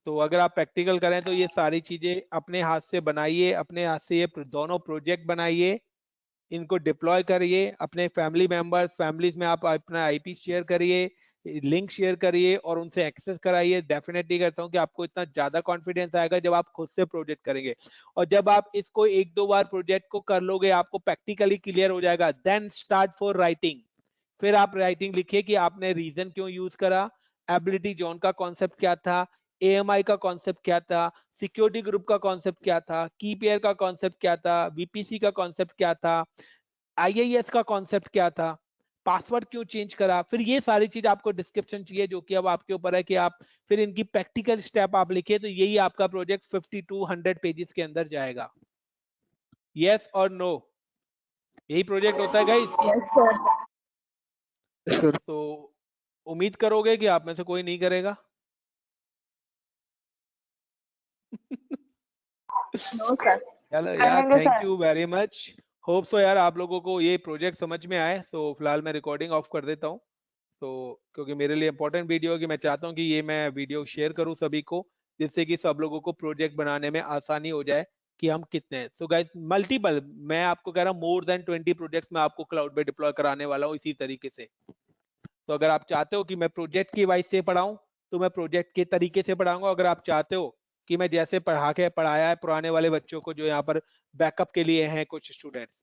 तो अगर आप प्रैक्टिकल करें तो ये सारी चीजें अपने हाथ से बनाइए, अपने हाथ से ये दोनों प्रोजेक्ट बनाइए, इनको डिप्लॉय करिए अपने फैमिली मेंबर्स, फैमिलीज में आप अपना आईपी शेयर करिए, लिंक शेयर करिए और उनसे एक्सेस कराइए। डेफिनेटली करता हूं कि आपको इतना ज्यादा कॉन्फिडेंस आएगा जब आप खुद से प्रोजेक्ट करेंगे, और जब आप इसको 1-2 बार प्रोजेक्ट को कर लोगे आपको प्रैक्टिकली क्लियर हो जाएगा। Then start for writing. फिर आप राइटिंग लिखिए कि आपने रीजन क्यों यूज करा, एबिलिटी जोन का कॉन्सेप्ट क्या था, एएमआई का कॉन्सेप्ट क्या था, सिक्योरिटी ग्रुप का कॉन्सेप्ट क्या था, की पेयर का कॉन्सेप्ट क्या था, वीपीसी का कॉन्सेप्ट क्या था, आईआईएस का कॉन्सेप्ट क्या था, पासवर्ड क्यों चेंज करा। फिर ये सारी चीज आपको डिस्क्रिप्शन चाहिए, जो कि अब आपके ऊपर है कि आप फिर इनकी प्रैक्टिकल स्टेप आप लिखिए, तो यही आपका प्रोजेक्ट 50-100 पेजेस के अंदर जाएगा। यस और नो, यही प्रोजेक्ट होता है गाइस। Yes sir. सर तो उम्मीद करोगे कि आप में से कोई नहीं करेगा? No sir. चलो यार, thank you very much. Hope so यार आप लोगों को ये प्रोजेक्ट समझ में आए। सो फिलहाल मैं रिकॉर्डिंग ऑफ कर देता हूँ, तो क्योंकि मेरे लिए इंपॉर्टेंट वीडियो है कि मैं चाहता हूँ कि ये मैं वीडियो शेयर करूँ सभी को, जिससे कि सब लोगों को प्रोजेक्ट बनाने में आसानी हो जाए कि हम कितने हैं। सो गाइस, मल्टीपल, मैं आपको कह रहा हूँ मोर देन 20 प्रोजेक्ट्स मैं आपको क्लाउड पे डिप्लॉय कराने वाला हूँ इसी तरीके से। तो अगर आप चाहते हो कि मैं प्रोजेक्ट की वाइज से पढ़ाऊं तो मैं प्रोजेक्ट के तरीके से पढ़ाऊंगा। अगर आप चाहते हो कि मैं जैसे पढ़ाया है पुराने वाले बच्चों को जो यहाँ पर बैकअप के लिए हैं कुछ स्टूडेंट्स,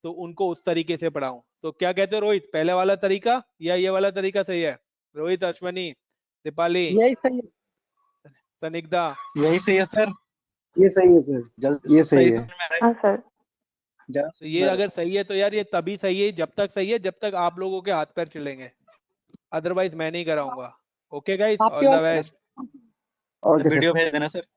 तो उनको उस तरीके से पढ़ाऊं, तो क्या कहते हो रोहित, पहले वाला तरीका या ये वाला तरीका सही है? रोहित, अश्वनी, दीपाली, यही सही है। तनिग्धा यही सही है सर। ये सही है सर, जल्द ये सही है। समझ में आ रहा हाँ सर। है ज्यादा तो ये अगर सही है तो यार ये तभी सही है, जब तक सही है जब तक आप लोगों के हाथ पैर चलेंगे, अदरवाइज मैं नहीं कराऊंगा। Okay guys, all the best. Okay sir. Video भेज देना सर।